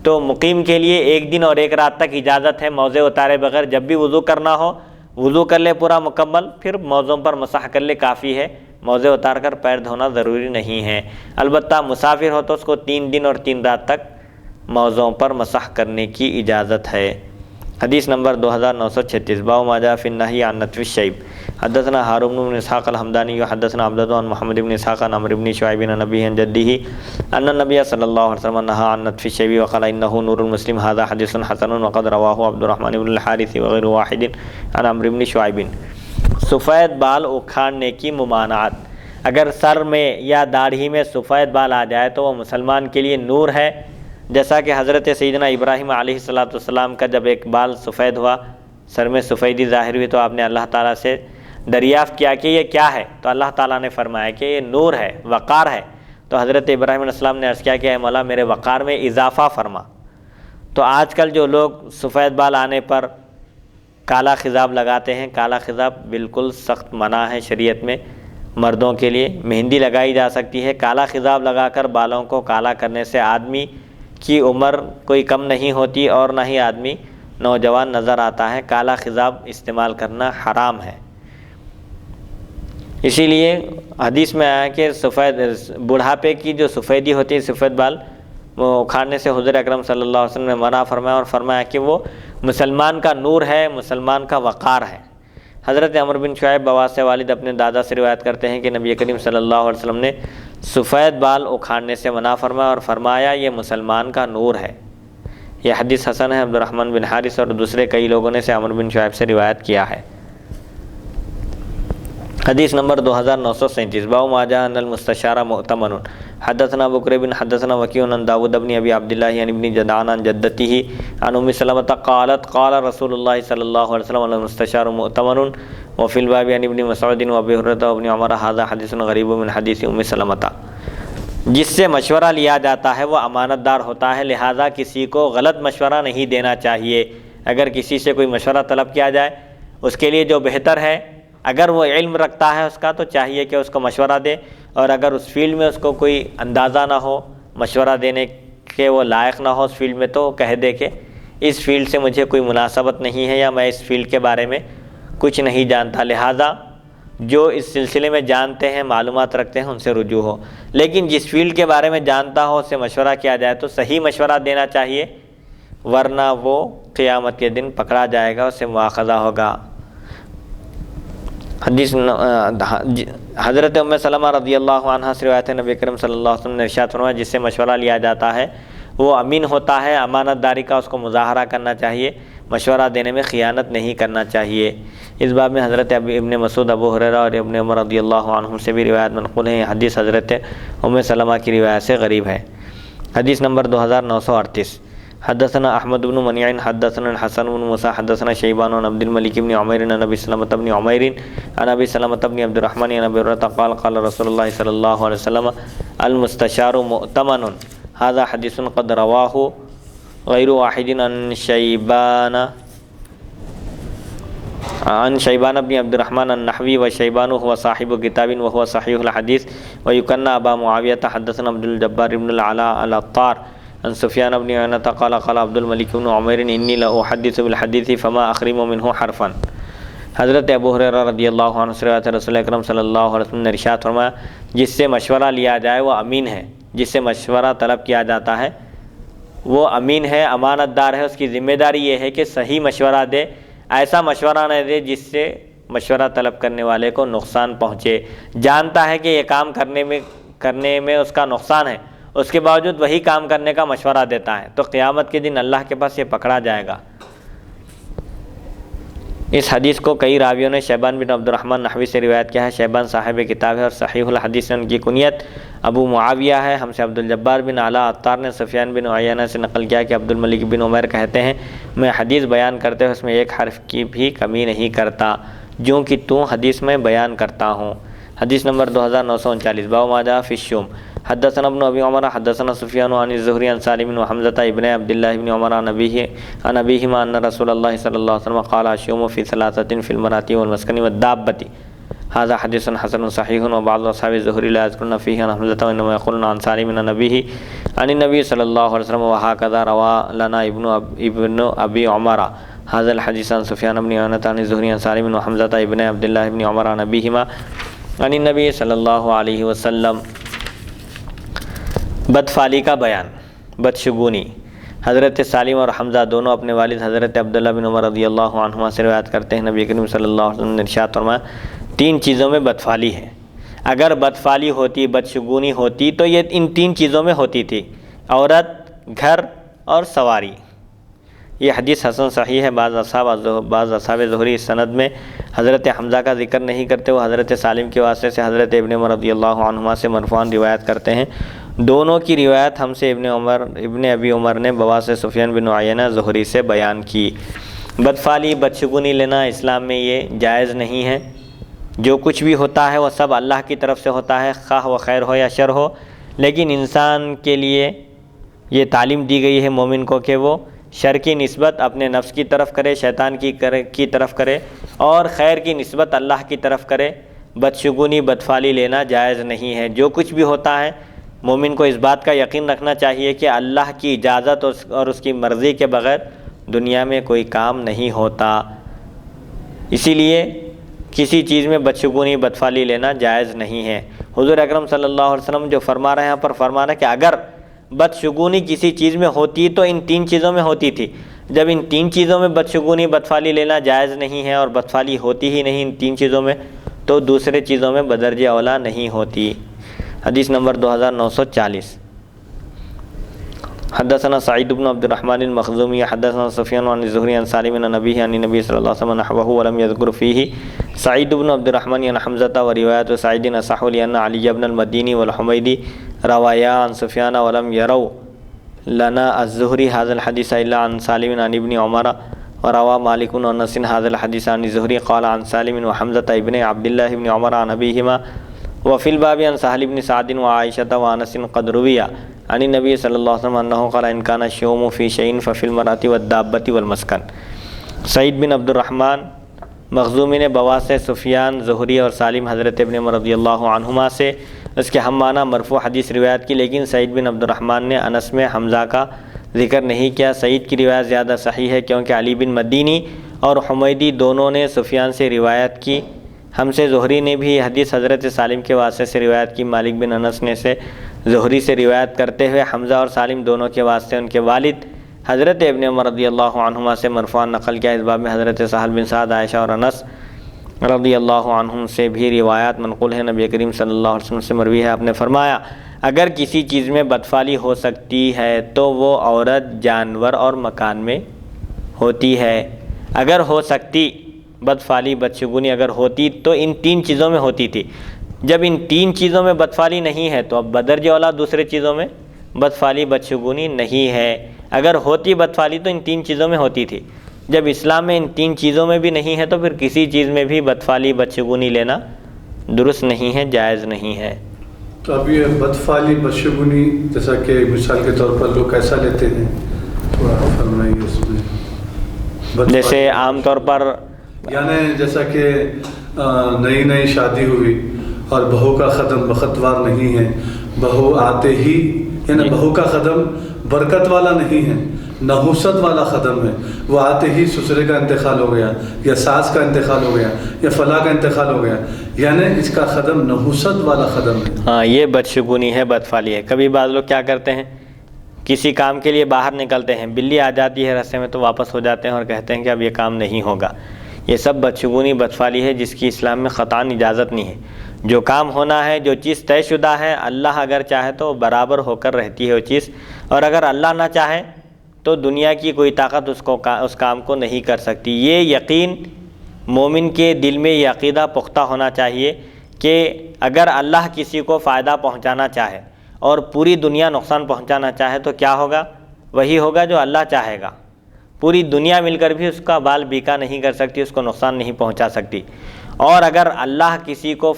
تو مقیم کے لیے 1 دن اور 1 رات تک اجازت ہے موزے اتارے بغیر۔ جب بھی وضو کرنا ہو وضو کر لے پورا مکمل، پھر موزوں پر مسح کر لے، کافی ہے۔ موزے اتار کر پیر دھونا ضروری نہیں ہے۔ البتہ مسافر ہو تو اس کو 3 دن اور 3 رات تک موزوں پر مسح کرنے کی اجازت ہے۔ حدیث نمبر 2936 باب ما جاء فی النہی عن نتف الشیب حدثنا ہارون بن اسحاق الحمدانی حدثنا عبدۃ عن محمد بن اسحاق عن عمرو بن شعیب عن ابیہ عن جدہ ان النبی صلی اللہ علیہ وسلم نہى عن نتف الشیب وقال انه نور المسلم هذا حدیث حسن وقد رواه عبد الرحمن بن الحارث وغیر واحد عن عمرو بن شعیب۔ سفید بال اکھاڑنے کی ممانعت۔ اگر سر میں یا داڑھی میں سفید بال آ جائے تو وہ مسلمان کے لیے نور ہے، جیسا کہ حضرت سیدنا ابراہیم علیہ السلام کا جب ایک بال سفید ہوا، سر میں سفیدی ظاہر ہوئی، تو آپ نے اللہ تعالیٰ سے دریافت کیا کہ یہ کیا ہے، تو اللہ تعالیٰ نے فرمایا کہ یہ نور ہے، وقار ہے۔ تو حضرت ابراہیم علیہ السلام نے عرض کیا کہ اے مولا میرے وقار میں اضافہ فرما۔ تو آج کل جو لوگ سفید بال آنے پر کالا خضاب لگاتے ہیں، کالا خضاب بالکل سخت منع ہے شریعت میں۔ مردوں کے لیے مہندی لگائی جا سکتی ہے، کالا خضاب لگا کر بالوں کو کالا کرنے سے آدمی کی عمر کوئی کم نہیں ہوتی اور نہ ہی آدمی نوجوان نظر آتا ہے۔ کالا خضاب استعمال کرنا حرام ہے۔ اسی لیے حدیث میں آیا کہ سفید بڑھاپے کی جو سفیدی ہوتی ہے، سفید بال، وہ اکھاڑنے سے حضور اکرم صلی اللہ علیہ وسلم نے منع فرمایا، اور فرمایا کہ وہ مسلمان کا نور ہے، مسلمان کا وقار ہے۔ حضرت عمرو بن شعیب بواسطہ والد اپنے دادا سے روایت کرتے ہیں کہ نبی کریم صلی اللہ علیہ وسلم نے سفید بال اکھاڑنے سے منع فرمایا اور فرمایا یہ مسلمان کا نور ہے۔ یہ حدیث حسن ہے۔ عبد الرحمن بن حارث اور دوسرے کئی لوگوں نے سے عمرو بن شعیب سے روایت کیا ہے۔ حدیث نمبر 2937 باب ما جاء ان المستشار مؤتمن حدثنا بکر بن حدثنا وکیع عن داود بن ابی عبد اللہ عن ابن جدعان عن جدته عن ام سلمۃ قالت قال رسول اللہ صلی اللہ علیہ وسلم المستشار مؤتمن وفی الباب عن ابن مسعود وابی ہریرہ وابن عمر هذا حدیث غریب من حدیث ام سلمۃ۔ جس سے مشورہ لیا جاتا ہے وہ امانت دار ہوتا ہے، لہذا کسی کو غلط مشورہ نہیں دینا چاہیے۔ اگر کسی سے کوئی مشورہ طلب کیا جائے، اس کے لیے جو بہتر ہے، اگر وہ علم رکھتا ہے اس کا تو چاہیے کہ اس کو مشورہ دے، اور اگر اس فیلڈ میں اس کو کوئی اندازہ نہ ہو، مشورہ دینے کے وہ لائق نہ ہو اس فیلڈ میں، تو کہہ دے کہ اس فیلڈ سے مجھے کوئی مناسبت نہیں ہے یا میں اس فیلڈ کے بارے میں کچھ نہیں جانتا، لہذا جو اس سلسلے میں جانتے ہیں، معلومات رکھتے ہیں، ان سے رجوع ہو۔ لیکن جس فیلڈ کے بارے میں جانتا ہو اس سے مشورہ کیا جائے تو صحیح مشورہ دینا چاہیے، ورنہ وہ قیامت کے دن پکڑا جائے گا، اس سے مواخذہ ہوگا۔ حدیث حضرت ام سلمہ رضی اللہ عنہ سے روایت ہے، نبی کریم صلی اللہ علیہ وسلم نے ارشاد فرمایا جس سے مشورہ لیا جاتا ہے وہ امین ہوتا ہے، امانت داری کا اس کو مظاہرہ کرنا چاہیے، مشورہ دینے میں خیانت نہیں کرنا چاہیے۔ اس باب میں حضرت ابن مسعود، ابو ہریرہ اور ابن عمر رضی اللہ عنہم سے بھی روایت منقول ہیں۔ یہ حدیث حضرت ام سلمہ کی روایت سے غریب ہے۔ حدیث نمبر 2938۔ حدثنا احمد بن منیع حدثنا الحسن بن موسیٰ حدثنا شیبان عن عبد الملک بن عمیر عن ابی سلمۃ بن عمیر عن ابی سلمۃ بن عبد الرحمن عن ابی ہریرہ قال قال رسول اللہ صلی اللہ علیہ وسلم المستشار مؤتمن۔ هذا حدیث قد رواہ غیر واحد عن شیبان بن عبد الرحمن النحوی وشیبان هو صاحب کتاب وهو صحیح الحدیث ویکنى ابا معاویہ حدثنا عبد الجبار بن العلاء العطار عن سفیان بن عیینۃ قال قال عبد الملک بن عمیر انی لاحدث بالحدیث فما اخرم منه حرفا۔ حضرت ابو ہریرہ رضی اللہ عنہ سے روایت ہے، رسول اکرم صلی اللہ علیہ وسلم نے ارشاد فرمایا جس سے مشورہ لیا جائے وہ امین ہے، جس سے مشورہ طلب کیا جاتا ہے وہ امین ہے، امانت دار ہے، اس کی ذمہ داری یہ ہے کہ صحیح مشورہ دے، ایسا مشورہ نہ دے جس سے مشورہ طلب کرنے والے کو نقصان پہنچے، جانتا ہے کہ یہ کام کرنے میں اس کا نقصان ہے، اس کے باوجود وہی کام کرنے کا مشورہ دیتا ہے تو قیامت کے دن اللہ کے پاس یہ پکڑا جائے گا۔ اس حدیث کو کئی راویوں نے شیبان بن عبد الرحمن نحوی سے روایت کیا ہے۔ شیبان صاحب کتاب ہے اور صحیح الحدیث ان کی کنیت ابو معاویہ ہے۔ ہم سے عبد الجبار بن اعلیٰ عطار نے سفیان بن عیینہ سے نقل کیا کہ عبد الملک بن عمیر کہتے ہیں میں حدیث بیان کرتے ہوئے اس میں ایک حرف کی بھی کمی نہیں کرتا جو کہ تو حدیث میں بیان کرتا ہوں۔ حدیث نمبر 2939 باب ما جاء فی الشوم۔ حدثنا ابن ابی عمر حدثنا سفیان عن الزہری عن سالم وحمزة ابن عبد الله بن عمر عن ابیہما ان رسول اللہ صلی اللہ علیہ وسلم قال الشوم فی ثلاثة فی المرأة والمسکن والدابة۔ هذا حدیث حسن صحیح وبعض اصحاب الزہری لا يذکرون فیہ عن حمزة وانما یقولون عن سالم عن ابیہ عن النبی صلی اللہ علیہ وسلم وهكذا روى لنا ابن ابی عمر هذا الحدیث عن سفیان بن عیینة عن الزہری عن سالم وحمزة ابن عبد الله بن عمر عن ابیہما عن النبی صلی اللہ علیہ وسلم۔ بدفعلی کا بیان، بدشگونی۔ حضرت سالم اور حمزہ دونوں اپنے والد حضرت عبداللہ بن عمر رضی اللہ عنہما سے روایت کرتے ہیں، نبی کریم صلی اللہ علیہ وسلم نے ارشاد فرمایا 3 چیزوں میں بدفعلی ہے۔ اگر بدفعلی ہوتی، بدشگونی ہوتی تو یہ ان 3 چیزوں میں ہوتی تھی، عورت، گھر اور سواری۔ یہ حدیث حسن صحیح ہے۔ بعض اصحاب زہری اس سند میں حضرت حمزہ کا ذکر نہیں کرتے، وہ حضرت سالم کے واسطے سے حضرت ابن عمر رضی اللہ عنہما سے مرفوعاً روایت کرتے ہیں۔ دونوں کی روایت ہم سے ابن ابی عمر نے بواسطہ سفیان بن عیینہ زہری سے بیان کی۔ بدفعلی، بدشگونی لینا اسلام میں یہ جائز نہیں ہے۔ جو کچھ بھی ہوتا ہے وہ سب اللہ کی طرف سے ہوتا ہے، خواہ وہ خیر ہو یا شر ہو، لیکن انسان کے لیے یہ تعلیم دی گئی ہے مومن کو کہ وہ شر کی نسبت اپنے نفس کی طرف کرے، شیطان کی طرف کرے، اور خیر کی نسبت اللہ کی طرف کرے۔ بدشگونی، بدفعلی لینا جائز نہیں ہے۔ جو کچھ بھی ہوتا ہے مومن کو اس بات کا یقین رکھنا چاہیے کہ اللہ کی اجازت اور اس کی مرضی کے بغیر دنیا میں کوئی کام نہیں ہوتا۔ اسی لیے کسی چیز میں بدشگونی، بدفعلی لینا جائز نہیں ہے۔ حضور اکرم صلی اللہ علیہ وسلم جو فرما رہے ہیں یہاں پر فرما رہے ہیں کہ اگر بدشگونی کسی چیز میں ہوتی تو ان 3 چیزوں میں ہوتی تھی۔ جب ان 3 چیزوں میں بدشگونی، بدفعلی لینا جائز نہیں ہے اور بدفعلی ہوتی ہی نہیں ان 3 چیزوں میں، تو دوسرے چیزوں میں بدرجہ اولا نہیں ہوتی۔ حدیث نمبر 2940۔ حدثنا سعید بن عبد الرحمن المخزومی حدثنا سفیان عن الزہری عن سالم عن ابیہ عن النبی صلی اللہ علیہ وسلم نحوہ ولم یذکر فیہ سعید بن عبد الرحمن عن حمزة وروایت سعید اصح لأن علی بن المدینی والحمیدی روایا عن سفیان ولم یروا لنا الزہری هذا الحدیث الا عن سالم عن ابن عمر وروى مالک عن انس هذا الحدیث عن الزہری قال عن سالم وحمزة ابن عبد الله بن عمر عن ابیہما وفی الباب عن سہل بن سعد وعائشة وانس قد روی عن النبی صلی اللہ علیہ وسلم انہ قال ان کان الشوم فی شیء ففی المرأة والدابة والمسکن۔ سعید بن عبد الرحمن مخزومی نے بواسطہ سفیان، زہری اور سالم حضرت ابن عمر رضی اللہ عنہما سے اس کے ہم معنی مرفوع حدیث روایت کی، لیکن سعید بن عبد الرحمن نے انس میں حمزہ کا ذکر نہیں کیا۔ سعید کی روایت زیادہ صحیح ہے کیونکہ علی بن مدینی اور حمیدی دونوں نے سفیان سے روایت کی ہم سے زہری نے بھی حدیث حضرت سالم کے واسطے سے روایت کی، مالک بن انس نے سے زہری سے روایت کرتے ہوئے حمزہ اور سالم دونوں کے واسطے ان کے والد حضرت ابن عمر رضی اللہ عنہما سے مرفوعاً نقل کیا۔ اس باب میں حضرت سہل بن سعد، عائشہ اور انس رضی اللہ عنہم سے بھی روایات منقول ہیں۔ نبی کریم صلی اللہ علیہ وسلم سے مروی ہے، آپ نے فرمایا اگر کسی چیز میں بدفعلی ہو سکتی ہے تو وہ عورت، جانور اور مکان میں ہوتی ہے۔ اگر ہو سکتی بدفعلی، بدشگونی اگر ہوتی تو ان 3 چیزوں میں ہوتی تھی۔ جب ان 3 چیزوں میں بدفعلی نہیں ہے تو اب بدرجہ اولا دوسرے چیزوں میں بدفعلی، بدشگونی نہیں ہے۔ اگر ہوتی بدفعلی تو ان 3 چیزوں میں ہوتی تھی۔ جب اسلام میں ان 3 چیزوں میں بھی نہیں ہے تو پھر کسی چیز میں بھی بدفعلی، بدشگونی لینا درست نہیں ہے، جائز نہیں ہے۔ تو اب یہ بدفعلی، بدشگونی جیسا کہ مثال کے طور پر لوگ کیسا لیتے ہیں، تھوڑا فرمائیے اس میں۔ بدفعلی، جیسے عام طور پر یعنی جیسا کہ نئی شادی ہوئی اور بہو کا قدم بختوار نہیں ہے، بہو آتے ہی، یعنی بہو کا قدم برکت والا نہیں ہے، نحوست والا قدم ہے، وہ آتے ہی سسرے کا انتقال ہو گیا یا ساس کا انتقال ہو گیا یا فلاں کا انتقال ہو گیا، یعنی اس کا قدم نحوست والا قدم ہے۔ ہاں، یہ بدشگونی ہے، بدفعلی ہے۔ کبھی بعض لوگ کیا کرتے ہیں، کسی کام کے لیے باہر نکلتے ہیں، بلی آ جاتی ہے راستے میں تو واپس ہو جاتے ہیں اور کہتے ہیں کہ اب یہ کام نہیں ہوگا۔ یہ سب بدشگونی، بدفعلی ہے جس کی اسلام میں قطعاً اجازت نہیں ہے۔ جو کام ہونا ہے، جو چیز طے شدہ ہے، اللہ اگر چاہے تو برابر ہو کر رہتی ہے وہ چیز، اور اگر اللہ نہ چاہے تو دنیا کی کوئی طاقت اس کام کو نہیں کر سکتی۔ یہ یقین مومن کے دل میں یہ عقیدہ پختہ ہونا چاہیے کہ اگر اللہ کسی کو فائدہ پہنچانا چاہے اور پوری دنیا نقصان پہنچانا چاہے تو کیا ہوگا؟ وہی ہوگا جو اللہ چاہے گا۔ پوری دنیا مل کر بھی اس کا بال بیکا نہیں کر سکتی، اس کو نقصان نہیں پہنچا سکتی۔ اور اگر اللہ کسی کو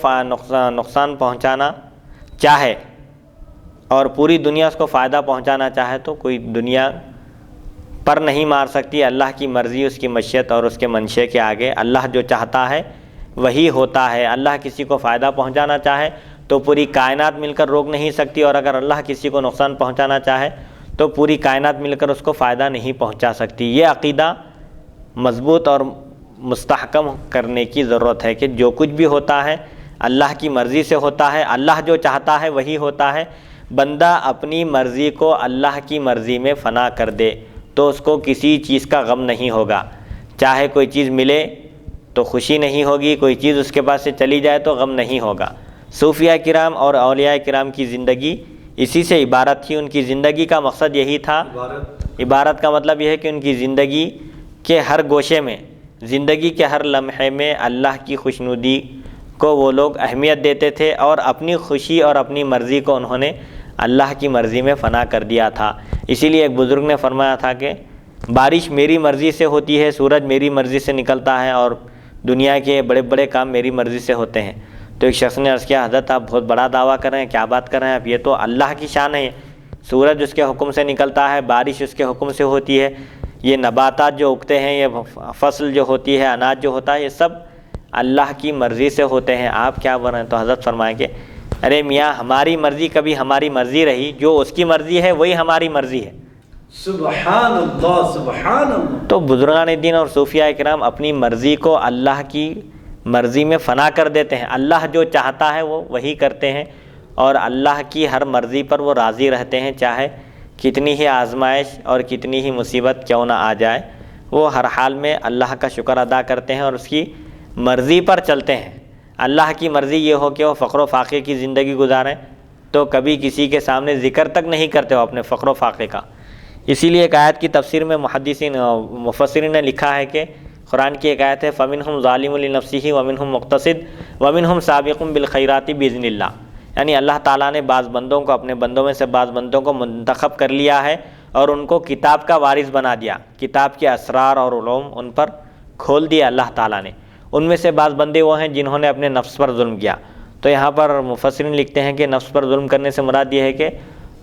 نقصان پہنچانا چاہے اور پوری دنیا اس کو فائدہ پہنچانا چاہے تو کوئی دنیا پر نہیں مار سکتی۔ اللہ کی مرضی، اس کی مشیت اور اس کے منشے کے آگے اللہ جو چاہتا ہے وہی ہوتا ہے۔ اللہ کسی کو فائدہ پہنچانا چاہے تو پوری کائنات مل کر روک نہیں سکتی، اور اگر اللہ کسی کو نقصان پہنچانا چاہے تو پوری کائنات مل کر اس کو فائدہ نہیں پہنچا سکتی۔ یہ عقیدہ مضبوط اور مستحکم کرنے کی ضرورت ہے کہ جو کچھ بھی ہوتا ہے اللہ کی مرضی سے ہوتا ہے، اللہ جو چاہتا ہے وہی ہوتا ہے۔ بندہ اپنی مرضی کو اللہ کی مرضی میں فنا کر دے تو اس کو کسی چیز کا غم نہیں ہوگا۔ چاہے کوئی چیز ملے تو خوشی نہیں ہوگی، کوئی چیز اس کے پاس سے چلی جائے تو غم نہیں ہوگا۔ صوفیاء کرام اور اولیاء کرام کی زندگی اسی سے عبارت تھی۔ ان کی زندگی کا مقصد یہی تھا۔ عبارت کا مطلب یہ ہے کہ ان کی زندگی کے ہر گوشے میں، زندگی کے ہر لمحے میں اللہ کی خوشنودی کو وہ لوگ اہمیت دیتے تھے، اور اپنی خوشی اور اپنی مرضی کو انہوں نے اللہ کی مرضی میں فنا کر دیا تھا۔ اسی لیے ایک بزرگ نے فرمایا تھا کہ بارش میری مرضی سے ہوتی ہے، سورج میری مرضی سے نکلتا ہے، اور دنیا کے بڑے بڑے کام میری مرضی سے ہوتے ہیں۔ تو ایک شخص نے عرض کیا، حضرت آپ بہت بڑا دعویٰ کر رہے ہیں، کیا بات کر رہے ہیں آپ؟ یہ تو اللہ کی شان ہے۔ سورج اس کے حکم سے نکلتا ہے، بارش اس کے حکم سے ہوتی ہے، یہ نباتات جو اگتے ہیں، یہ فصل جو ہوتی ہے، اناج جو ہوتا ہے، یہ سب اللہ کی مرضی سے ہوتے ہیں، آپ کیا بن رہے ہیں؟ تو حضرت فرمائیں کہ ارے میاں، ہماری مرضی کبھی ہماری مرضی رہی، جو اس کی مرضی ہے وہی ہماری مرضی ہے۔ سبحان اللہ، سبحان اللہ۔ تو بزرگان دین اور صوفیاء کرام اپنی مرضی کو اللہ کی مرضی میں فنا کر دیتے ہیں۔ اللہ جو چاہتا ہے وہ وہی کرتے ہیں، اور اللہ کی ہر مرضی پر وہ راضی رہتے ہیں، چاہے کتنی ہی آزمائش اور کتنی ہی مصیبت کیوں نہ آ جائے، وہ ہر حال میں اللہ کا شکر ادا کرتے ہیں اور اس کی مرضی پر چلتے ہیں۔ اللہ کی مرضی یہ ہو کہ وہ فقر و فاقے کی زندگی گزاریں تو کبھی کسی کے سامنے ذکر تک نہیں کرتے ہو اپنے فقر و فاقے کا۔ اسی لیے ایک آیت کی تفسیر میں محدثین مفسرین نے لکھا ہے کہ قرآن کی ایک آیت ہے، فَمِنْهُمْ ظَالِمٌ لِنَفْسِهِ وَمِنْهُمْ مُقْتَصِدٌ وَمِنْهُمْ سَابِقٌ بِالْخَيْرَاتِ بِإِذْنِ اللَّهِ، یعنی اللہ تعالیٰ نے بعض بندوں کو، اپنے بندوں میں سے بعض بندوں کو منتخب کر لیا ہے اور ان کو کتاب کا وارث بنا دیا، کتاب کے اسرار اور علوم ان پر کھول دیا اللہ تعالیٰ نے۔ ان میں سے بعض بندے وہ ہیں جنہوں نے اپنے نفس پر ظلم کیا۔ تو یہاں پر مفسرین لکھتے ہیں کہ نفس پر ظلم کرنے سے مراد یہ ہے کہ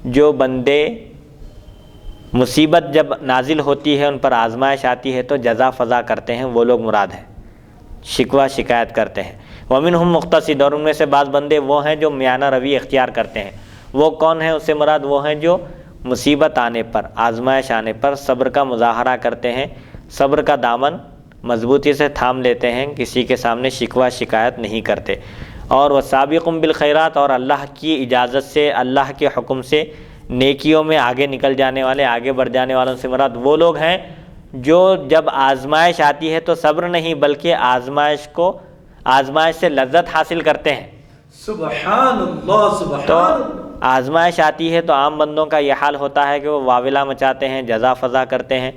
جو بندے مصیبت جب نازل ہوتی ہے، ان پر آزمائش آتی ہے تو جزا فضا کرتے ہیں، وہ لوگ مراد ہیں، شکوہ شکایت کرتے ہیں۔ وَمِنْهُمْ مُقْتَصِدٌ، اور ان میں سے بعض بندے وہ ہیں جو میانہ روی اختیار کرتے ہیں۔ وہ کون ہیں؟ اس سے مراد وہ ہیں جو مصیبت آنے پر، آزمائش آنے پر صبر کا مظاہرہ کرتے ہیں، صبر کا دامن مضبوطی سے تھام لیتے ہیں، کسی کے سامنے شکوہ شکایت نہیں کرتے۔ اور وسابقون بالخیرات، اور اللہ کی اجازت سے، اللہ کے حکم سے نیکیوں میں آگے نکل جانے والے، آگے بڑھ جانے والوں سے مراد وہ لوگ ہیں جو جب آزمائش آتی ہے تو صبر نہیں بلکہ آزمائش سے لذت حاصل کرتے ہیں۔ سبحان اللہ، سبحان تو اللہ۔ آزمائش آتی ہے تو عام بندوں کا یہ حال ہوتا ہے کہ وہ واویلا مچاتے ہیں، جزا فضا کرتے ہیں،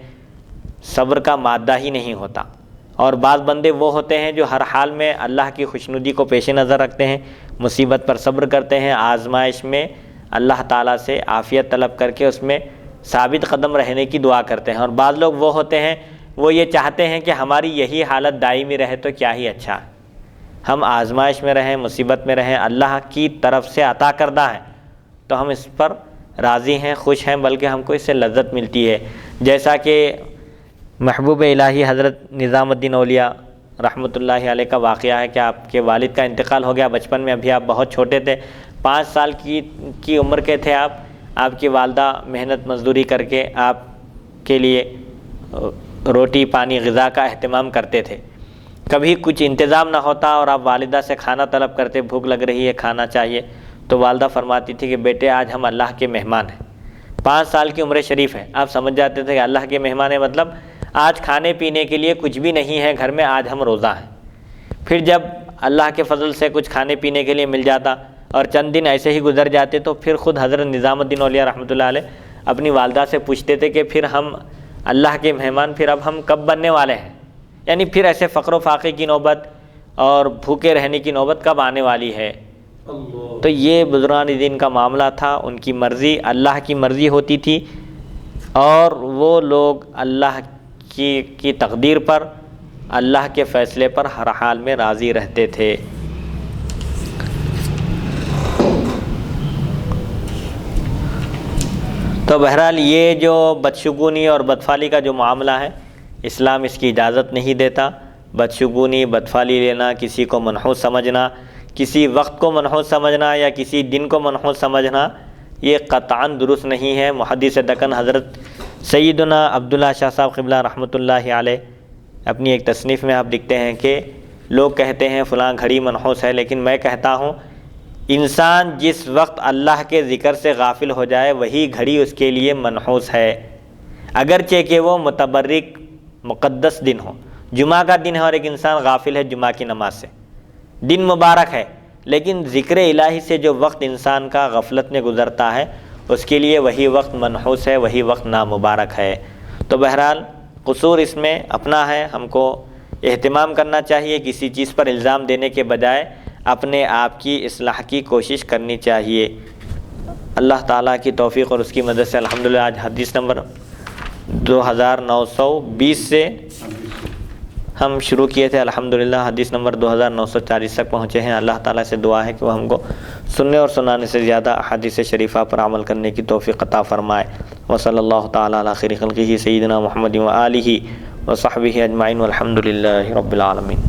صبر کا مادہ ہی نہیں ہوتا۔ اور بعض بندے وہ ہوتے ہیں جو ہر حال میں اللہ کی خوشنودی کو پیش نظر رکھتے ہیں، مصیبت پر صبر کرتے ہیں، آزمائش میں اللہ تعالیٰ سے عافیت طلب کر کے اس میں ثابت قدم رہنے کی دعا کرتے ہیں۔ اور بعض لوگ وہ ہوتے ہیں وہ یہ چاہتے ہیں کہ ہماری یہی حالت دائمی رہے تو کیا ہی اچھا ہے، ہم آزمائش میں رہیں، مصیبت میں رہیں، اللہ کی طرف سے عطا کردہ ہے تو ہم اس پر راضی ہیں، خوش ہیں، بلکہ ہم کو اس سے لذت ملتی ہے۔ جیسا کہ محبوب الہی حضرت نظام الدین اولیاء رحمۃ اللہ علیہ کا واقعہ ہے کہ آپ کے والد کا انتقال ہو گیا بچپن میں، ابھی آپ بہت چھوٹے تھے، 5 سال کی عمر کے تھے آپ کی والدہ محنت مزدوری کر کے آپ کے لیے روٹی پانی غذا کا اہتمام کرتے تھے۔ کبھی کچھ انتظام نہ ہوتا اور آپ والدہ سے کھانا طلب کرتے، بھوک لگ رہی ہے کھانا چاہیے، تو والدہ فرماتی تھی کہ بیٹے آج ہم اللہ کے مہمان ہیں۔ 5 سال کی عمر شریف ہے، آپ سمجھ جاتے تھے کہ اللہ کے مہمان ہیں مطلب آج کھانے پینے کے لیے کچھ بھی نہیں ہے گھر میں، آج ہم روزہ ہیں۔ پھر جب اللہ کے فضل سے کچھ کھانے پینے کے لیے مل جاتا اور چند دن ایسے ہی گزر جاتے تو پھر خود حضرت نظام الدین اولیاء رحمۃ اللہ علیہ اپنی والدہ سے پوچھتے تھے کہ پھر ہم اللہ کے مہمان پھر اب ہم کب بننے والے ہیں، یعنی پھر ایسے فقر و فاقے کی نوبت اور بھوکے رہنے کی نوبت کب آنے والی ہے۔ تو یہ بزرگان دین کا معاملہ تھا، ان کی مرضی اللہ کی مرضی ہوتی تھی اور وہ لوگ اللہ کی تقدیر پر، اللہ کے فیصلے پر ہر حال میں راضی رہتے تھے۔ تو بہرحال یہ جو بدشگونی اور بدفعلی کا جو معاملہ ہے، اسلام اس کی اجازت نہیں دیتا۔ بدشگونی بدفعلی لینا، کسی کو منحوس سمجھنا، کسی وقت کو منحوس سمجھنا یا کسی دن کو منحوس سمجھنا، یہ قطعاً درست نہیں ہے۔ محدث دکن حضرت سیدنا عبداللہ شاہ صاحب قبلہ رحمۃ اللہ علیہ اپنی ایک تصنیف میں آپ لکھتے ہیں کہ لوگ کہتے ہیں فلاں گھڑی منحوس ہے، لیکن میں کہتا ہوں انسان جس وقت اللہ کے ذکر سے غافل ہو جائے وہی گھڑی اس کے لیے منحوس ہے، اگرچہ کہ وہ متبرک مقدس دن ہو۔ جمعہ کا دن ہے اور ایک انسان غافل ہے جمعہ کی نماز سے، دن مبارک ہے، لیکن ذکر الہی سے جو وقت انسان کا غفلت میں گزرتا ہے اس کے لیے وہی وقت منحوس ہے، وہی وقت نامبارک ہے۔ تو بہرحال قصور اس میں اپنا ہے، ہم کو اہتمام کرنا چاہیے، کسی چیز پر الزام دینے کے بجائے اپنے آپ کی اصلاح کی کوشش کرنی چاہیے۔ اللہ تعالیٰ کی توفیق اور اس کی مدد سے الحمدللہ آج حدیث نمبر 2920 سے ہم شروع کیے تھے، الحمدللہ حدیث نمبر 2940 تک پہنچے ہیں۔ اللہ تعالیٰ سے دعا ہے کہ وہ ہم کو سننے اور سنانے سے زیادہ احادیث شریفہ پر عمل کرنے کی توفیق عطا فرمائے۔ وصلی اللہ تعالیٰ علی خیر خلقہ سیدنا محمد و آلہ و صحبہ اجمعین والحمدللہ رب العالمین۔